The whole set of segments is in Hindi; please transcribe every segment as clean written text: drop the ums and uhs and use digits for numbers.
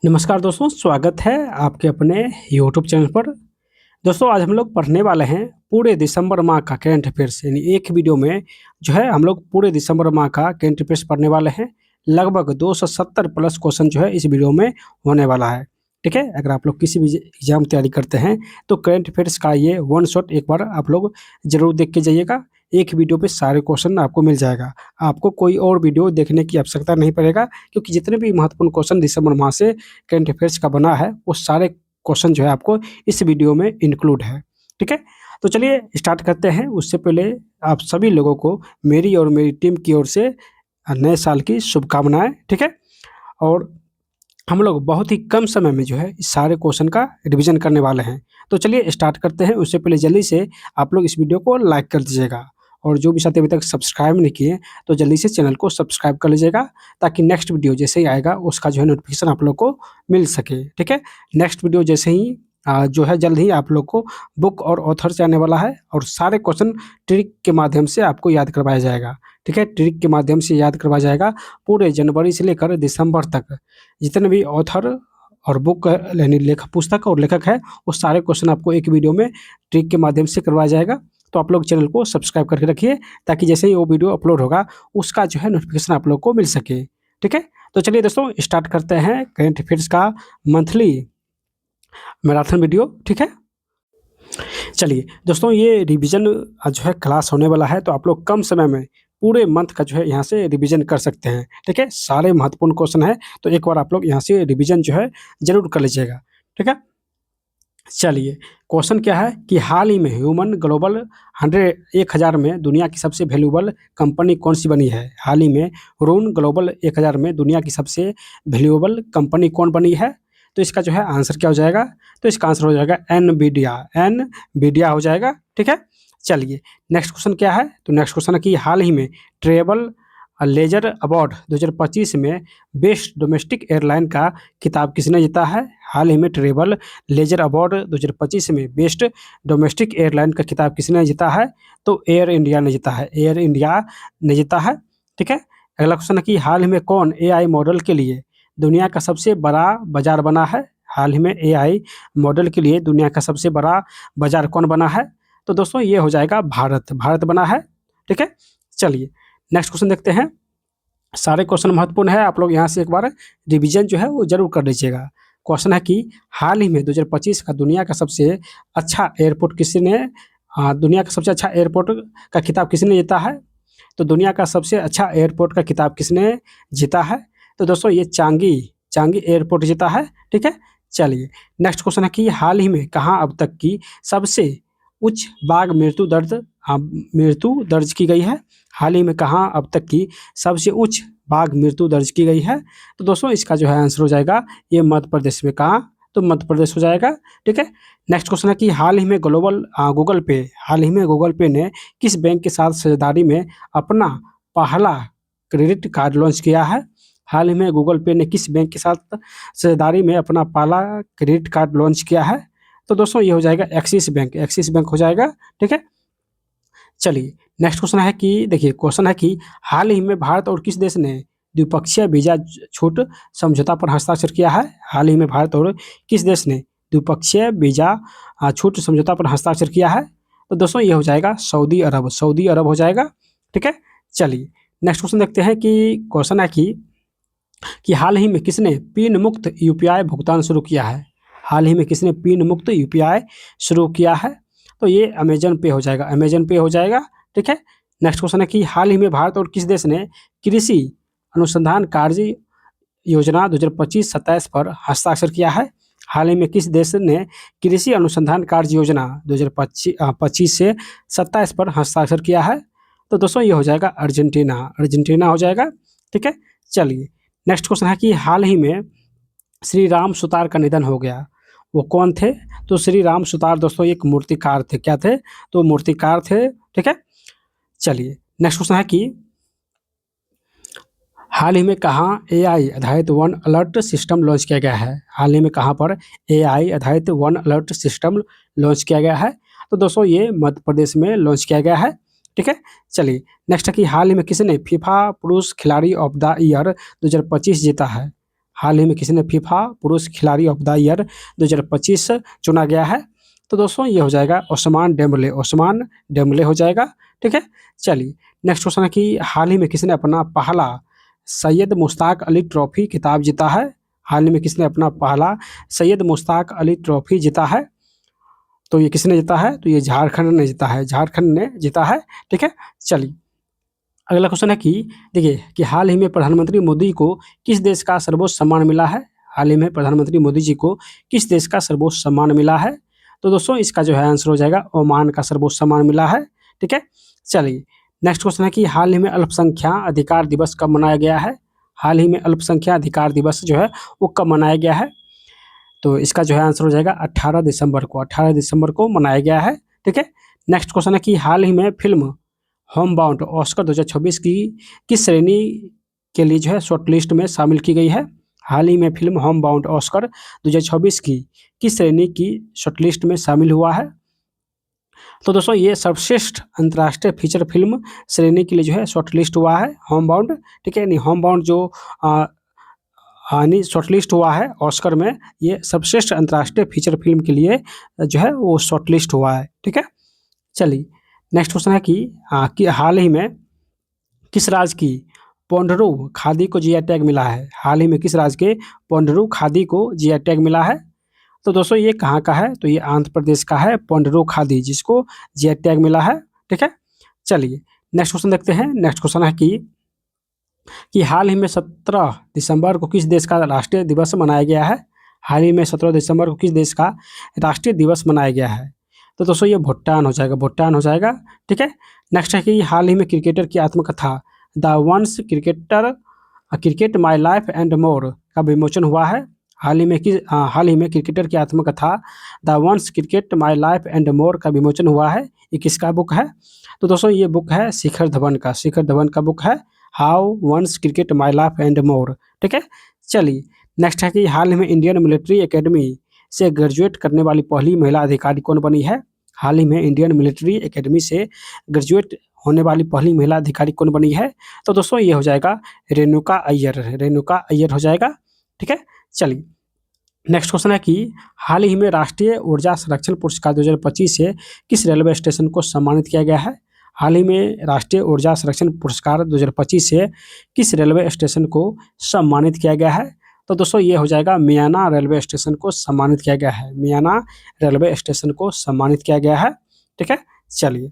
नमस्कार दोस्तों, स्वागत है आपके अपने यूट्यूब चैनल पर। दोस्तों आज हम लोग पढ़ने वाले हैं पूरे दिसंबर माह का करंट अफेयर्स, यानी एक वीडियो में जो है हम लोग पूरे दिसंबर माह का करंट अफेयर्स पढ़ने वाले हैं। लगभग 270 प्लस क्वेश्चन जो है इस वीडियो में होने वाला है। ठीक है, अगर आप लोग किसी भी एग्जाम तैयारी करते हैं तो करंट अफेयर्स का ये वन शॉट एक बार आप लोग जरूर देख के जाइएगा। एक वीडियो पे सारे क्वेश्चन आपको मिल जाएगा, आपको कोई और वीडियो देखने की आवश्यकता नहीं पड़ेगा, क्योंकि जितने भी महत्वपूर्ण क्वेश्चन दिसंबर माह से करंट अफेयर्स का बना है वो सारे क्वेश्चन जो है आपको इस वीडियो में इंक्लूड है। ठीक है, तो चलिए स्टार्ट करते हैं। उससे पहले आप सभी लोगों को मेरी और मेरी टीम की ओर से नए साल की शुभकामनाएं। ठीक है, और हम लोग बहुत ही कम समय में जो है इस सारे क्वेश्चन का रिवीजन करने वाले हैं। तो चलिए स्टार्ट करते हैं। उससे पहले जल्दी से आप लोग इस वीडियो को लाइक कर दीजिएगा, और जो भी साथी अभी तक सब्सक्राइब नहीं किए तो जल्दी से चैनल को सब्सक्राइब कर लीजिएगा, ताकि नेक्स्ट वीडियो जैसे ही आएगा उसका जो है नोटिफिकेशन आप लोग को मिल सके। ठीक है, नेक्स्ट वीडियो जैसे ही जो है जल्द ही आप लोग को बुक और ऑथर से आने वाला है, और सारे क्वेश्चन ट्रिक के माध्यम से आपको याद करवाया जाएगा। ठीक है, ट्रिक के माध्यम से याद करवाया जाएगा। पूरे जनवरी से लेकर दिसंबर तक जितने भी ऑथर और बुक यानी लेखक, पुस्तक और लेखक है, वो सारे क्वेश्चन आपको एक वीडियो में ट्रिक के माध्यम से करवाया जाएगा। तो आप लोग चैनल को सब्सक्राइब करके रखिए, ताकि जैसे ही वो वीडियो अपलोड होगा उसका जो है नोटिफिकेशन आप लोग को मिल सके। ठीक है, तो चलिए दोस्तों स्टार्ट करते हैं करंट अफेयर्स का मंथली मैराथन वीडियो। ठीक है, चलिए दोस्तों ये रिवीजन जो है क्लास होने वाला है, तो आप लोग कम समय में पूरे मंथ का जो है यहाँ से रिवीजन कर सकते हैं। ठीक है, सारे महत्वपूर्ण क्वेश्चन है, तो एक बार आप लोग यहाँ से रिवीजन जो है जरूर कर लीजिएगा। ठीक है, चलिए क्वेश्चन क्या है कि हाल ही में ह्यूमन ग्लोबल 1000 में दुनिया की सबसे वैल्यूएबल कंपनी कौन सी बनी है। हाल ही में रून ग्लोबल 1000 में दुनिया की सबसे वैल्यूएबल कंपनी कौन बनी है। तो इसका जो है आंसर क्या हो जाएगा, तो इसका आंसर हो जाएगा एनवीडिया हो जाएगा। ठीक है, चलिए नेक्स्ट क्वेश्चन क्या है, तो नेक्स्ट क्वेश्चन है कि हाल ही में ट्रेवल लेजर अवार्ड 2025 में बेस्ट डोमेस्टिक एयरलाइन का खिताब किसने जीता है। हाल ही में ट्रेवल लेजर अवार्ड 2025 में बेस्ट डोमेस्टिक एयरलाइन का खिताब किसने जीता है, तो एयर इंडिया ने जीता है, एयर इंडिया ने जीता है। ठीक है, अगला क्वेश्चन है कि हाल ही में कौन एआई मॉडल के लिए दुनिया का सबसे बड़ा बाजार बना है। हाल ही में एआई मॉडल के लिए दुनिया का सबसे बड़ा बाजार कौन बना है, तो दोस्तों ये हो जाएगा भारत बना है। ठीक है, चलिए नेक्स्ट क्वेश्चन देखते हैं। सारे क्वेश्चन महत्वपूर्ण है, आप लोग यहाँ से एक बार रिवीजन जो है वो जरूर कर लीजिएगा। क्वेश्चन है कि हाल ही में 2025 का दुनिया का सबसे अच्छा एयरपोर्ट किसने दुनिया का सबसे अच्छा एयरपोर्ट का खिताब किसने जीता है। तो दुनिया का सबसे अच्छा एयरपोर्ट का खिताब किसने जीता है, तो दोस्तों ये चांगी एयरपोर्ट जीता है। ठीक है, चलिए नेक्स्ट क्वेश्चन है कि हाल ही में कहाँ अब तक की सबसे उच्च बाघ मृत्यु दर्ज की गई है। हाल ही में कहाँ अब तक की सबसे उच्च बाघ मृत्यु दर्ज की गई है, तो दोस्तों इसका जो है आंसर हो जाएगा ये मध्य प्रदेश में। कहाँ, तो मध्य प्रदेश हो जाएगा। ठीक है, नेक्स्ट क्वेश्चन है कि हाल ही में गूगल पे ने किस बैंक के साथ साझेदारी में अपना पहला क्रेडिट कार्ड लॉन्च किया है। हाल ही में गूगल पे ने किस बैंक के साथ साझेदारी में अपना पहला क्रेडिट कार्ड लॉन्च किया है, तो दोस्तों ये हो जाएगा एक्सिस बैंक हो जाएगा। ठीक है, चलिए नेक्स्ट क्वेश्चन है कि देखिए क्वेश्चन है कि हाल ही में भारत और किस देश ने द्विपक्षीय वीजा छूट समझौता पर हस्ताक्षर किया है। हाल ही में भारत और किस देश ने द्विपक्षीय वीजा छूट समझौता पर हस्ताक्षर किया है, तो दोस्तों ये हो जाएगा सऊदी अरब हो जाएगा। ठीक है, चलिए नेक्स्ट क्वेश्चन देखते हैं कि क्वेश्चन है कि हाल ही में किसने पिन मुक्त यूपीआई भुगतान शुरू किया है। हाल ही में किसने पिन मुक्त यूपीआई शुरू किया है, तो ये अमेजन पे हो जाएगा। ठीक है, नेक्स्ट क्वेश्चन है कि हाल ही में भारत और किस देश ने कृषि अनुसंधान कार्य योजना 2025-27 पर हस्ताक्षर किया है। हाल ही में किस देश ने कृषि अनुसंधान कार्य योजना 2025 से 27 पर हस्ताक्षर किया है, तो दोस्तों ये हो जाएगा अर्जेंटीना हो जाएगा। ठीक है, चलिए नेक्स्ट क्वेश्चन है कि हाल ही में श्री राम सुतार का निधन हो गया, वो कौन थे। तो श्री राम सुतार दोस्तों एक मूर्तिकार थे। क्या थे, तो मूर्तिकार थे। ठीक है, चलिए नेक्स्ट क्वेश्चन है कि हाल ही में कहाँ एआई आधारित वन अलर्ट सिस्टम लॉन्च किया गया है। हाल ही में कहाँ पर एआई आधारित वन अलर्ट सिस्टम लॉन्च किया गया है, तो दोस्तों ये मध्य प्रदेश में लॉन्च किया गया है। ठीक है, चलिए नेक्स्ट है कि हाल ही में किसने फीफा पुरुष खिलाड़ी ऑफ द ईयर 2025 जीता है। हाल ही में किसने फीफा पुरुष खिलाड़ी ऑफ द ईयर 2025 चुना गया है? तो दोस्तों ये हो जाएगा ओस्मान डेम्बले, ओस्मान डेम्बले हो जाएगा। ठीक है, चलिए नेक्स्ट क्वेश्चन है कि हाल ही में किसने अपना पहला सैयद मुश्ताक अली ट्रॉफी खिताब जीता है? हाल ही में किसने अपना पहला सैयद मुश्ताक अली ट्रॉफी जीता है? तो ये किसने जीता है? तो ये झारखंड ने जीता है, झारखंड ने जीता है। ठीक है, चलिए अगला क्वेश्चन है कि देखिए कि हाल ही में प्रधानमंत्री मोदी को किस देश का सर्वोच्च सम्मान मिला है? हाल ही में प्रधानमंत्री मोदी जी को किस देश का सर्वोच्च सम्मान मिला है? तो दोस्तों इसका जो है आंसर हो जाएगा ओमान का सर्वोच्च सम्मान मिला है। ठीक है, चलिए नेक्स्ट क्वेश्चन है कि हाल ही में अल्पसंख्यक अधिकार दिवस कब मनाया गया है? हाल ही में अल्पसंख्यक अधिकार दिवस जो है वो कब मनाया गया है? तो इसका जो है आंसर हो जाएगा 18 दिसंबर को, 18 दिसंबर को मनाया गया है। ठीक है, नेक्स्ट क्वेश्चन है कि हाल ही में फिल्म होम बाउंड ऑस्कर 2026 की किस श्रेणी के लिए जो है शॉर्ट लिस्ट में शामिल की गई है? हाल ही में फिल्म होम बाउंड ऑस्कर 2026 की किस श्रेणी की शॉर्ट लिस्ट में शामिल हुआ है? तो दोस्तों ये सर्वश्रेष्ठ अंतर्राष्ट्रीय फीचर फिल्म श्रेणी के लिए जो है शॉर्ट लिस्ट हुआ है होम बाउंड। ठीक है, नहीं होम बाउंड जो नहीं शॉर्ट लिस्ट हुआ है ऑस्कर में, ये सर्वश्रेष्ठ अंतर्राष्ट्रीय फीचर फिल्म के लिए जो है वो शॉर्ट लिस्ट हुआ है। ठीक है, चलिए नेक्स्ट क्वेश्चन है कि हाल ही में किस राज्य की पोंडरू खादी को जीआई टैग मिला है? हाल ही में किस राज्य के पोंडरू खादी को जीआई टैग मिला है? तो दोस्तों ये कहाँ का है? तो ये आंध्र प्रदेश का है पोंडरू खादी, जिसको जीआई टैग मिला है। ठीक है, चलिए नेक्स्ट क्वेश्चन देखते हैं। नेक्स्ट क्वेश्चन है कि हाल ही में 17 दिसंबर को किस देश का राष्ट्रीय दिवस मनाया गया है? हाल ही में 17 दिसंबर को किस देश का राष्ट्रीय दिवस मनाया गया है? तो दोस्तों ये भूटान हो जाएगा, भूटान हो जाएगा। ठीक है, नेक्स्ट है कि हाल ही में क्रिकेटर की आत्मकथा the ones cricket my life and मोर का विमोचन हुआ है। हाल ही में क्रिकेटर की आत्मकथा the ones cricket my life and मोर का विमोचन हुआ है। ये किसका बुक है? तो दोस्तों ये बुक है शिखर धवन का, शिखर धवन का बुक है how once cricket my life and more. ठीक है, चलिए नेक्स्ट है कि हाल ही में इंडियन मिलिट्री एकेडमी से ग्रेजुएट करने वाली पहली महिला अधिकारी कौन बनी है? हाल ही में इंडियन मिलिट्री एकेडमी से ग्रेजुएट होने वाली पहली महिला अधिकारी कौन बनी है? तो दोस्तों ये हो जाएगा रेणुका अय्यर, रेणुका अय्यर हो जाएगा। ठीक है, चलिए नेक्स्ट क्वेश्चन है कि हाल ही में राष्ट्रीय ऊर्जा संरक्षण पुरस्कार 2025 से किस रेलवे स्टेशन को सम्मानित किया गया है? हाल ही में राष्ट्रीय ऊर्जा संरक्षण पुरस्कार 2025 से किस रेलवे स्टेशन को सम्मानित किया गया है? तो दोस्तों ये हो जाएगा मियाना रेलवे स्टेशन को सम्मानित किया गया है, मियाना रेलवे स्टेशन को सम्मानित किया गया है। ठीक है, चलिए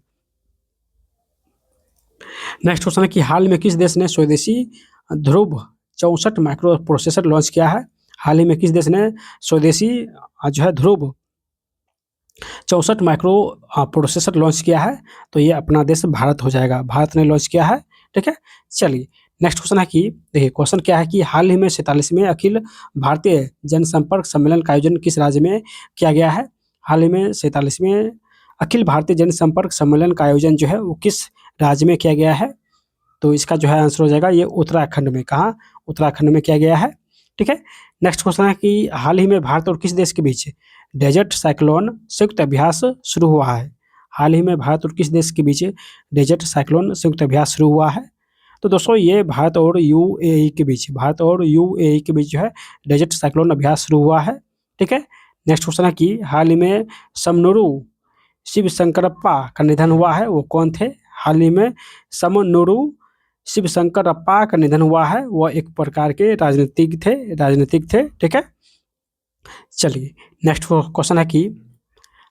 नेक्स्ट क्वेश्चन है कि हाल में किस देश ने स्वदेशी ध्रुव 64 माइक्रो प्रोसेसर लॉन्च किया है? हाल ही में किस देश ने स्वदेशी जो है ध्रुव 64 माइक्रो प्रोसेसर लॉन्च किया है? तो ये अपना देश भारत हो जाएगा, भारत ने लॉन्च किया है। ठीक है, चलिए नेक्स्ट क्वेश्चन है कि देखिए क्वेश्चन क्या है कि हाल ही में 47वें अखिल भारतीय जनसंपर्क सम्मेलन का आयोजन किस राज्य में किया गया है? हाल ही में 47वें अखिल भारतीय जनसंपर्क सम्मेलन का आयोजन जो है वो किस राज्य में किया गया है? तो इसका जो है आंसर हो जाएगा ये उत्तराखंड में। कहाँ? उत्तराखंड में किया गया है। ठीक है, नेक्स्ट क्वेश्चन है कि हाल ही में भारत और किस देश के बीच डेजर्ट साइक्लोन संयुक्त अभ्यास शुरू हुआ है? हाल ही में भारत और किस देश के बीच डेजर्ट साइक्लोन संयुक्त अभ्यास शुरू हुआ है? तो दोस्तों ये भारत और यूएई के बीच, भारत और यूएई के बीच जो है डेजर्ट साइक्लोन अभ्यास शुरू हुआ है। ठीक है, नेक्स्ट क्वेश्चन है कि हाल ही में समनुरु शिव शंकरप्पा का निधन हुआ है, वो कौन थे? हाल ही में समनुरु शिव शंकरप्पा का निधन हुआ है, वह एक प्रकार के राजनीतिक थे। ठीक है, चलिए नेक्स्ट क्वेश्चन है कि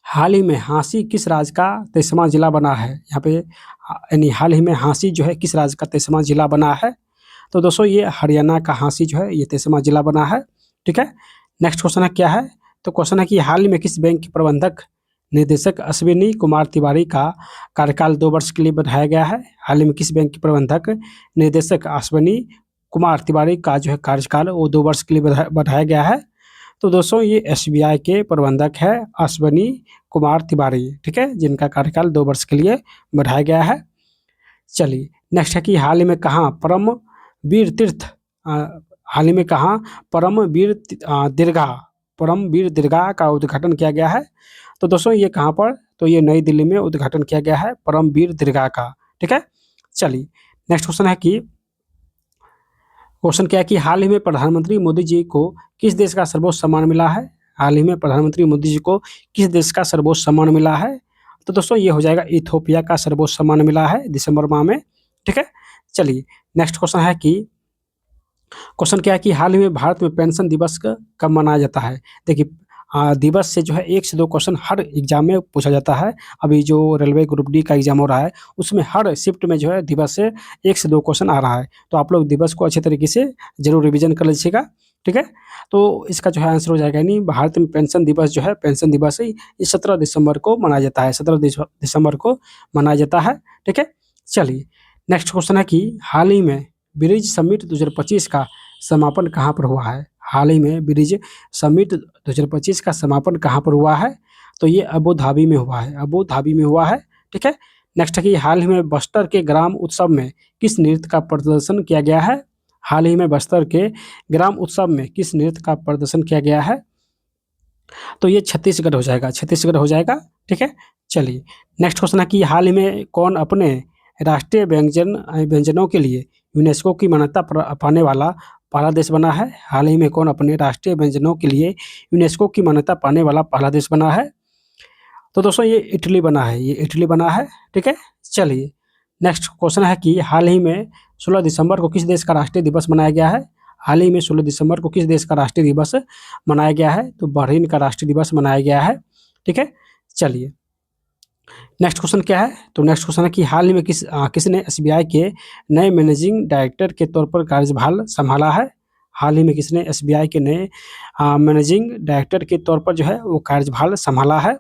हाल ही में हाँसी किस राज्य का 23वां जिला बना है? यहाँ पे यानी हाल ही में हाँसी जो है किस राज्य का 23वां जिला बना है? तो दोस्तों ये हरियाणा का हाँसी जो है ये 23वां जिला बना है। ठीक है, नेक्स्ट क्वेश्चन है क्या है? तो क्वेश्चन है कि हाल ही में किस बैंक के प्रबंधक निदेशक अश्विनी कुमार तिवारी का कार्यकाल 2 वर्ष के लिए बढ़ाया गया है? हाल ही में किस बैंक के प्रबंधक निदेशक अश्विनी कुमार तिवारी का जो है कार्यकाल वो 2 वर्ष के लिए बढ़ाया गया है? तो दोस्तों ये एसबीआई के प्रबंधक है अश्विनी कुमार तिवारी। ठीक है, जिनका कार्यकाल 2 वर्ष के लिए बढ़ाया गया है। चलिए नेक्स्ट है कि हाल ही में कहाँ परमवीर दीर्घा का उद्घाटन किया गया है? तो दोस्तों ये कहाँ पर? तो ये नई दिल्ली में उद्घाटन किया गया है परमवीर दीर्घा का। ठीक है, चलिए नेक्स्ट क्वेश्चन है कि क्वेश्चन क्या है कि हाल ही में प्रधानमंत्री मोदी जी को किस देश का सर्वोच्च सम्मान मिला है? हाल ही में प्रधानमंत्री मोदी जी को किस देश का सर्वोच्च सम्मान मिला है? तो दोस्तों ये हो जाएगा इथियोपिया का सर्वोच्च सम्मान मिला है दिसंबर माह में। ठीक है, चलिए नेक्स्ट क्वेश्चन है कि क्वेश्चन क्या है कि हाल ही में भारत में पेंशन दिवस कब मनाया जाता है? देखिए दिवस से जो है 1 से 2 क्वेश्चन हर एग्जाम में पूछा जाता है। अभी जो रेलवे ग्रुप डी का एग्जाम हो रहा है उसमें हर शिफ्ट में जो है दिवस से 1 से 2 क्वेश्चन आ रहा है। तो आप लोग दिवस को अच्छे तरीके से जरूर रिविजन कर लीजिएगा। ठीक है, तो इसका जो है आंसर हो जाएगा यानी भारत में पेंशन दिवस जो है पेंशन दिवस ही 17 दिसंबर को मनाया जाता है। 17 दिसंबर को मनाया जाता है। ठीक है, चलिए नेक्स्ट क्वेश्चन है कि हाल ही में ब्रिज समिट 2025 का समापन कहाँ पर हुआ है? हाल ही में ब्रिज समिट 2025 का समापन कहाँ पर हुआ है? तो ये अबू धाबी में हुआ है। अबू धाबी में हुआ है। ठीक है, नेक्स्ट है कि हाल ही में बस्तर के ग्राम उत्सव में किस नृत्य का प्रदर्शन किया गया है? हाल ही में बस्तर के ग्राम उत्सव में किस नृत्य का प्रदर्शन किया गया है? तो ये छत्तीसगढ़ हो जाएगा, छत्तीसगढ़ हो जाएगा। ठीक है, चलिए नेक्स्ट क्वेश्चन है कि हाल ही में कौन अपने राष्ट्रीय व्यंजनों के लिए यूनेस्को की मान्यता पाने वाला पहला देश बना है? हाल ही में कौन अपने राष्ट्रीय व्यंजनों के लिए यूनेस्को की मान्यता पाने वाला पहला देश बना है? तो दोस्तों ये इटली बना है, ये इटली बना है। ठीक है, चलिए नेक्स्ट क्वेश्चन है कि हाल ही में 16 दिसंबर को किस देश का राष्ट्रीय दिवस मनाया गया है? हाल ही में 16 दिसंबर को किस देश का राष्ट्रीय दिवस मनाया गया है? तो बहरीन का राष्ट्रीय दिवस मनाया गया है। ठीक है, चलिए नेक्स्ट क्वेश्चन क्या है? तो नेक्स्ट क्वेश्चन है कि हाल ही में किसने एसबीआई के नए मैनेजिंग डायरेक्टर के तौर पर कार्यभार संभाला है? हाल ही में किसने एसबीआई के नए मैनेजिंग डायरेक्टर के तौर पर जो है वो कार्यभार संभाला है?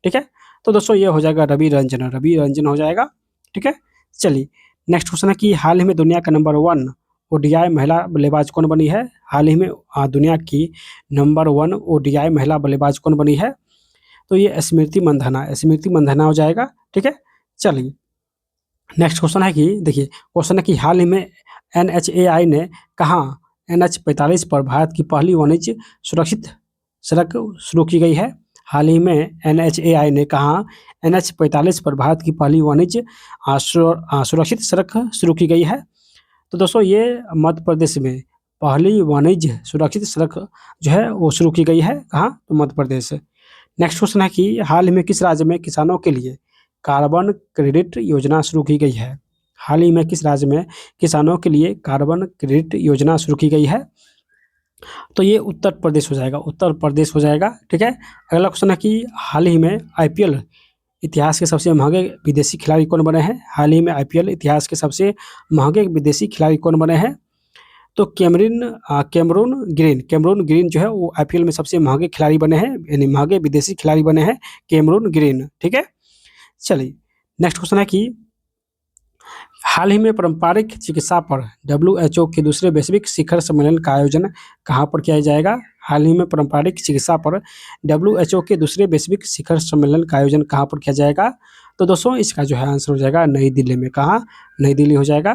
ठीक है, तो दोस्तों ये हो जाएगा रवि रंजन हो जाएगा। ठीक है, चलिए नेक्स्ट क्वेश्चन है कि हाल ही में दुनिया का नंबर 1 ओडीआई महिला बल्लेबाज कौन बनी है? हाल ही में दुनिया की नंबर 1 ओडीआई महिला बल्लेबाज कौन बनी है? तो ये स्मृति मंधाना हो जाएगा। ठीक है, चलिए नेक्स्ट क्वेश्चन है कि देखिए क्वेश्चन है कि हाल ही में एनएचएआई ने कहाँ NH-45 पर भारत की पहली वाणिज्य सुरक्षित सड़क शुरू की गई है? हाल ही में एनएचएआई ने कहाँ NH-45 पर भारत की पहली वाणिज्य सुरक्षित सड़क शुरू की गई है? तो दोस्तों ये मध्य प्रदेश में पहली वाणिज्य सुरक्षित सड़क जो है वो शुरू की गई है। कहाँ? तो मध्य प्रदेश। नेक्स्ट क्वेश्चन है कि हाल ही में किस राज्य में किसानों के लिए कार्बन क्रेडिट योजना शुरू की गई है? हाल ही में किस राज्य में किसानों के लिए कार्बन क्रेडिट योजना शुरू की गई है? तो ये उत्तर प्रदेश हो जाएगा, उत्तर प्रदेश हो जाएगा। ठीक है, अगला क्वेश्चन है कि हाल ही में आईपीएल इतिहास के सबसे महंगे विदेशी खिलाड़ी कौन बने हैं? हाल ही में आईपीएल इतिहास के सबसे महंगे विदेशी खिलाड़ी कौन बने हैं? तो कैमरून ग्रीन जो है वो आईपीएल में सबसे महंगे खिलाड़ी बने हैं, यानी महंगे विदेशी खिलाड़ी बने हैं कैमरून ग्रीन। ठीक है, चलिए नेक्स्ट क्वेश्चन है कि हाल ही में पारंपरिक चिकित्सा पर WHO के दूसरे वैश्विक शिखर सम्मेलन का आयोजन कहाँ पर किया जाएगा? हाल ही में पारंपरिक चिकित्सा पर WHO के दूसरे वैश्विक शिखर सम्मेलन का आयोजन कहाँ पर किया जाएगा? तो दोस्तों इसका जो है आंसर हो जाएगा नई दिल्ली में। कहाँ? नई दिल्ली हो जाएगा।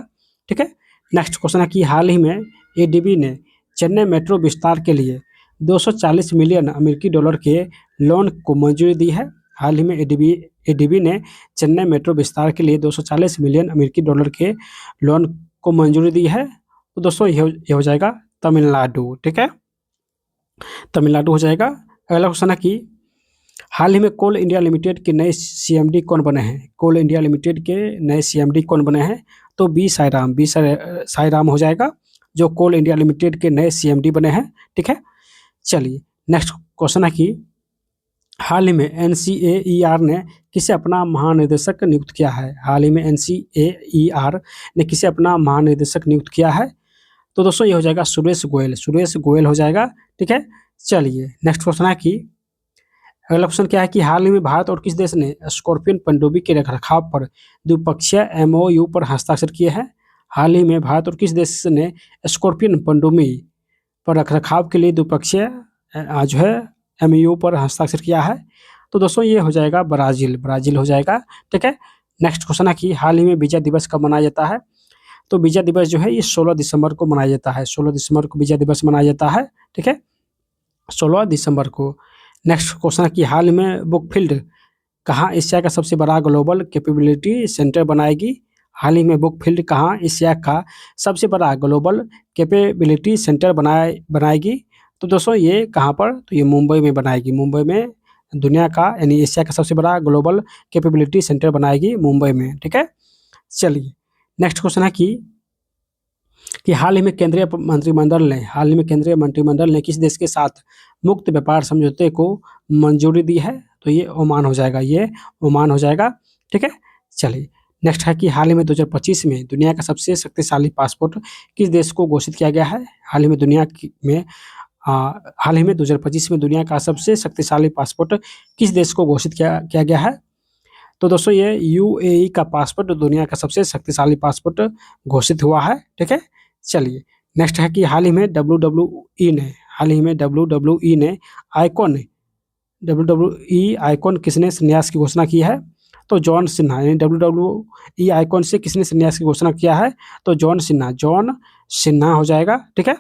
ठीक है, नेक्स्ट क्वेश्चन है कि हाल ही में एडीबी ने चेन्नई मेट्रो विस्तार के लिए 240 मिलियन अमेरिकी डॉलर के लोन को मंजूरी दी है। हाल ही में एडीबी ने चेन्नई मेट्रो विस्तार के लिए 240 मिलियन अमेरिकी डॉलर के लोन को मंजूरी दी है। तो दोस्तों ये हो जाएगा तमिलनाडु। ठीक है, तमिलनाडु हो जाएगा। अगला क्वेश्चन है कि हाल ही में कोल इंडिया लिमिटेड के नए सीएमडी कौन बने हैं? कोल इंडिया लिमिटेड के नए सीएमडी कौन बने हैं? तो बी साई राम हो जाएगा, जो कोल इंडिया लिमिटेड के नए सीएमडी बने हैं। ठीक है, चलिए नेक्स्ट क्वेश्चन है कि हाल ही में NCAER ने किसे अपना महानिदेशक नियुक्त किया है? हाल ही में NCAER ने किसे अपना महानिदेशक नियुक्त किया है? तो दोस्तों ये हो जाएगा सुरेश गोयल हो जाएगा। ठीक है, चलिए नेक्स्ट क्वेश्चन है कि अगला क्वेश्चन क्या है कि हाल ही में भारत और किस देश ने स्कॉर्पियन पनडुब्बी के रखरखाव पर द्विपक्षीय MOU पर हस्ताक्षर किए हैं? हाल ही में भारत और किस देश ने स्कॉर्पियन पनडुब्बी पर रखरखाव के लिए द्विपक्षीय जो है MOU पर हस्ताक्षर किया है? तो दोस्तों ये हो जाएगा ब्राज़ील हो जाएगा। ठीक है, नेक्स्ट क्वेश्चन है कि हाल ही में विजय दिवस कब मनाया जाता है? तो विजय दिवस जो है ये 16 दिसंबर को मनाया जाता है। 16 दिसंबर को विजय दिवस मनाया जाता है। ठीक है, 16 दिसंबर को। नेक्स्ट क्वेश्चन है कि हाल में बुकफील्ड कहाँ एशिया का सबसे बड़ा ग्लोबल कैपेबिलिटी सेंटर बनाएगी? हाल ही में बुकफील्ड कहाँ एशिया का सबसे बड़ा ग्लोबल कैपेबिलिटी सेंटर बनाएगी? तो दोस्तों ये कहाँ पर, तो ये मुंबई में बनाएगी। मुंबई में दुनिया का यानी एशिया का सबसे बड़ा ग्लोबल कैपेबिलिटी सेंटर बनाएगी मुंबई में। ठीक है, चलिए नेक्स्ट क्वेश्चन है कि हाल ही में केंद्रीय मंत्रिमंडल ने किस देश के साथ मुक्त व्यापार समझौते को मंजूरी दी है? तो ये ओमान हो जाएगा, ये ओमान हो जाएगा। ठीक है, चलिए नेक्स्ट है कि हाल ही में 2025 में दुनिया का सबसे शक्तिशाली पासपोर्ट किस देश को घोषित किया गया है? हाल ही में 2025 में दुनिया का सबसे शक्तिशाली पासपोर्ट किस देश को घोषित किया गया है? तो दोस्तों ये यूएई का पासपोर्ट दुनिया का सबसे शक्तिशाली पासपोर्ट घोषित हुआ है। ठीक है, चलिए नेक्स्ट है कि हाल ही में WWE ने आइकॉन किसने संन्यास की घोषणा की है? तो जॉन सिन्हा, यानी WWE आइकॉन से किसने संन्यास की घोषणा किया है? तो जॉन सिन्हा हो जाएगा। ठीक है,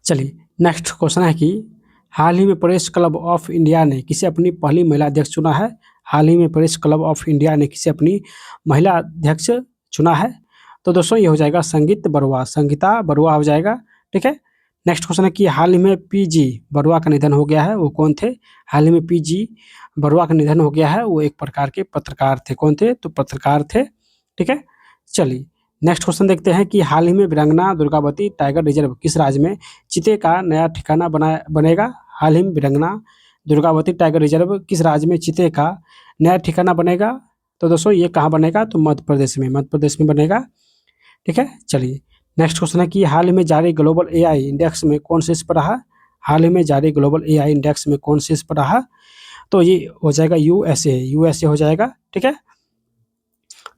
चलिए नेक्स्ट क्वेश्चन है कि हाल ही में प्रेस क्लब ऑफ इंडिया ने किसे अपनी पहली महिला अध्यक्ष चुना है? हाल ही में प्रेस क्लब ऑफ इंडिया ने किसे अपनी महिला अध्यक्ष चुना है? तो दोस्तों ये हो जाएगा संगीता बरुआ हो जाएगा। ठीक है, नेक्स्ट क्वेश्चन है कि हाल ही में पीजी बरुआ का निधन हो गया है, वो कौन थे? हाल ही में पीजी बरुआ का निधन हो गया है, वो एक प्रकार के पत्रकार थे। कौन थे? तो पत्रकार थे। ठीक है, चलिए नेक्स्ट क्वेश्चन देखते हैं कि हाल ही में वीरांगना दुर्गावती टाइगर रिजर्व किस राज्य में चीते का नया ठिकाना बनेगा? हाल ही में वीरांगना दुर्गावती टाइगर रिजर्व किस राज्य में चीते का नया ठिकाना बनेगा? तो दोस्तों ये कहाँ बनेगा? तो मध्य प्रदेश में बनेगा। ठीक है, चलिए नेक्स्ट क्वेश्चन है कि हाल ही में जारी ग्लोबल एआई इंडेक्स में कौन शीर्ष पर रहा? हाल ही में जारी ग्लोबल एआई इंडेक्स में कौन शीर्ष पर रहा? तो ये हो जाएगा यूएसए हो जाएगा। ठीक है,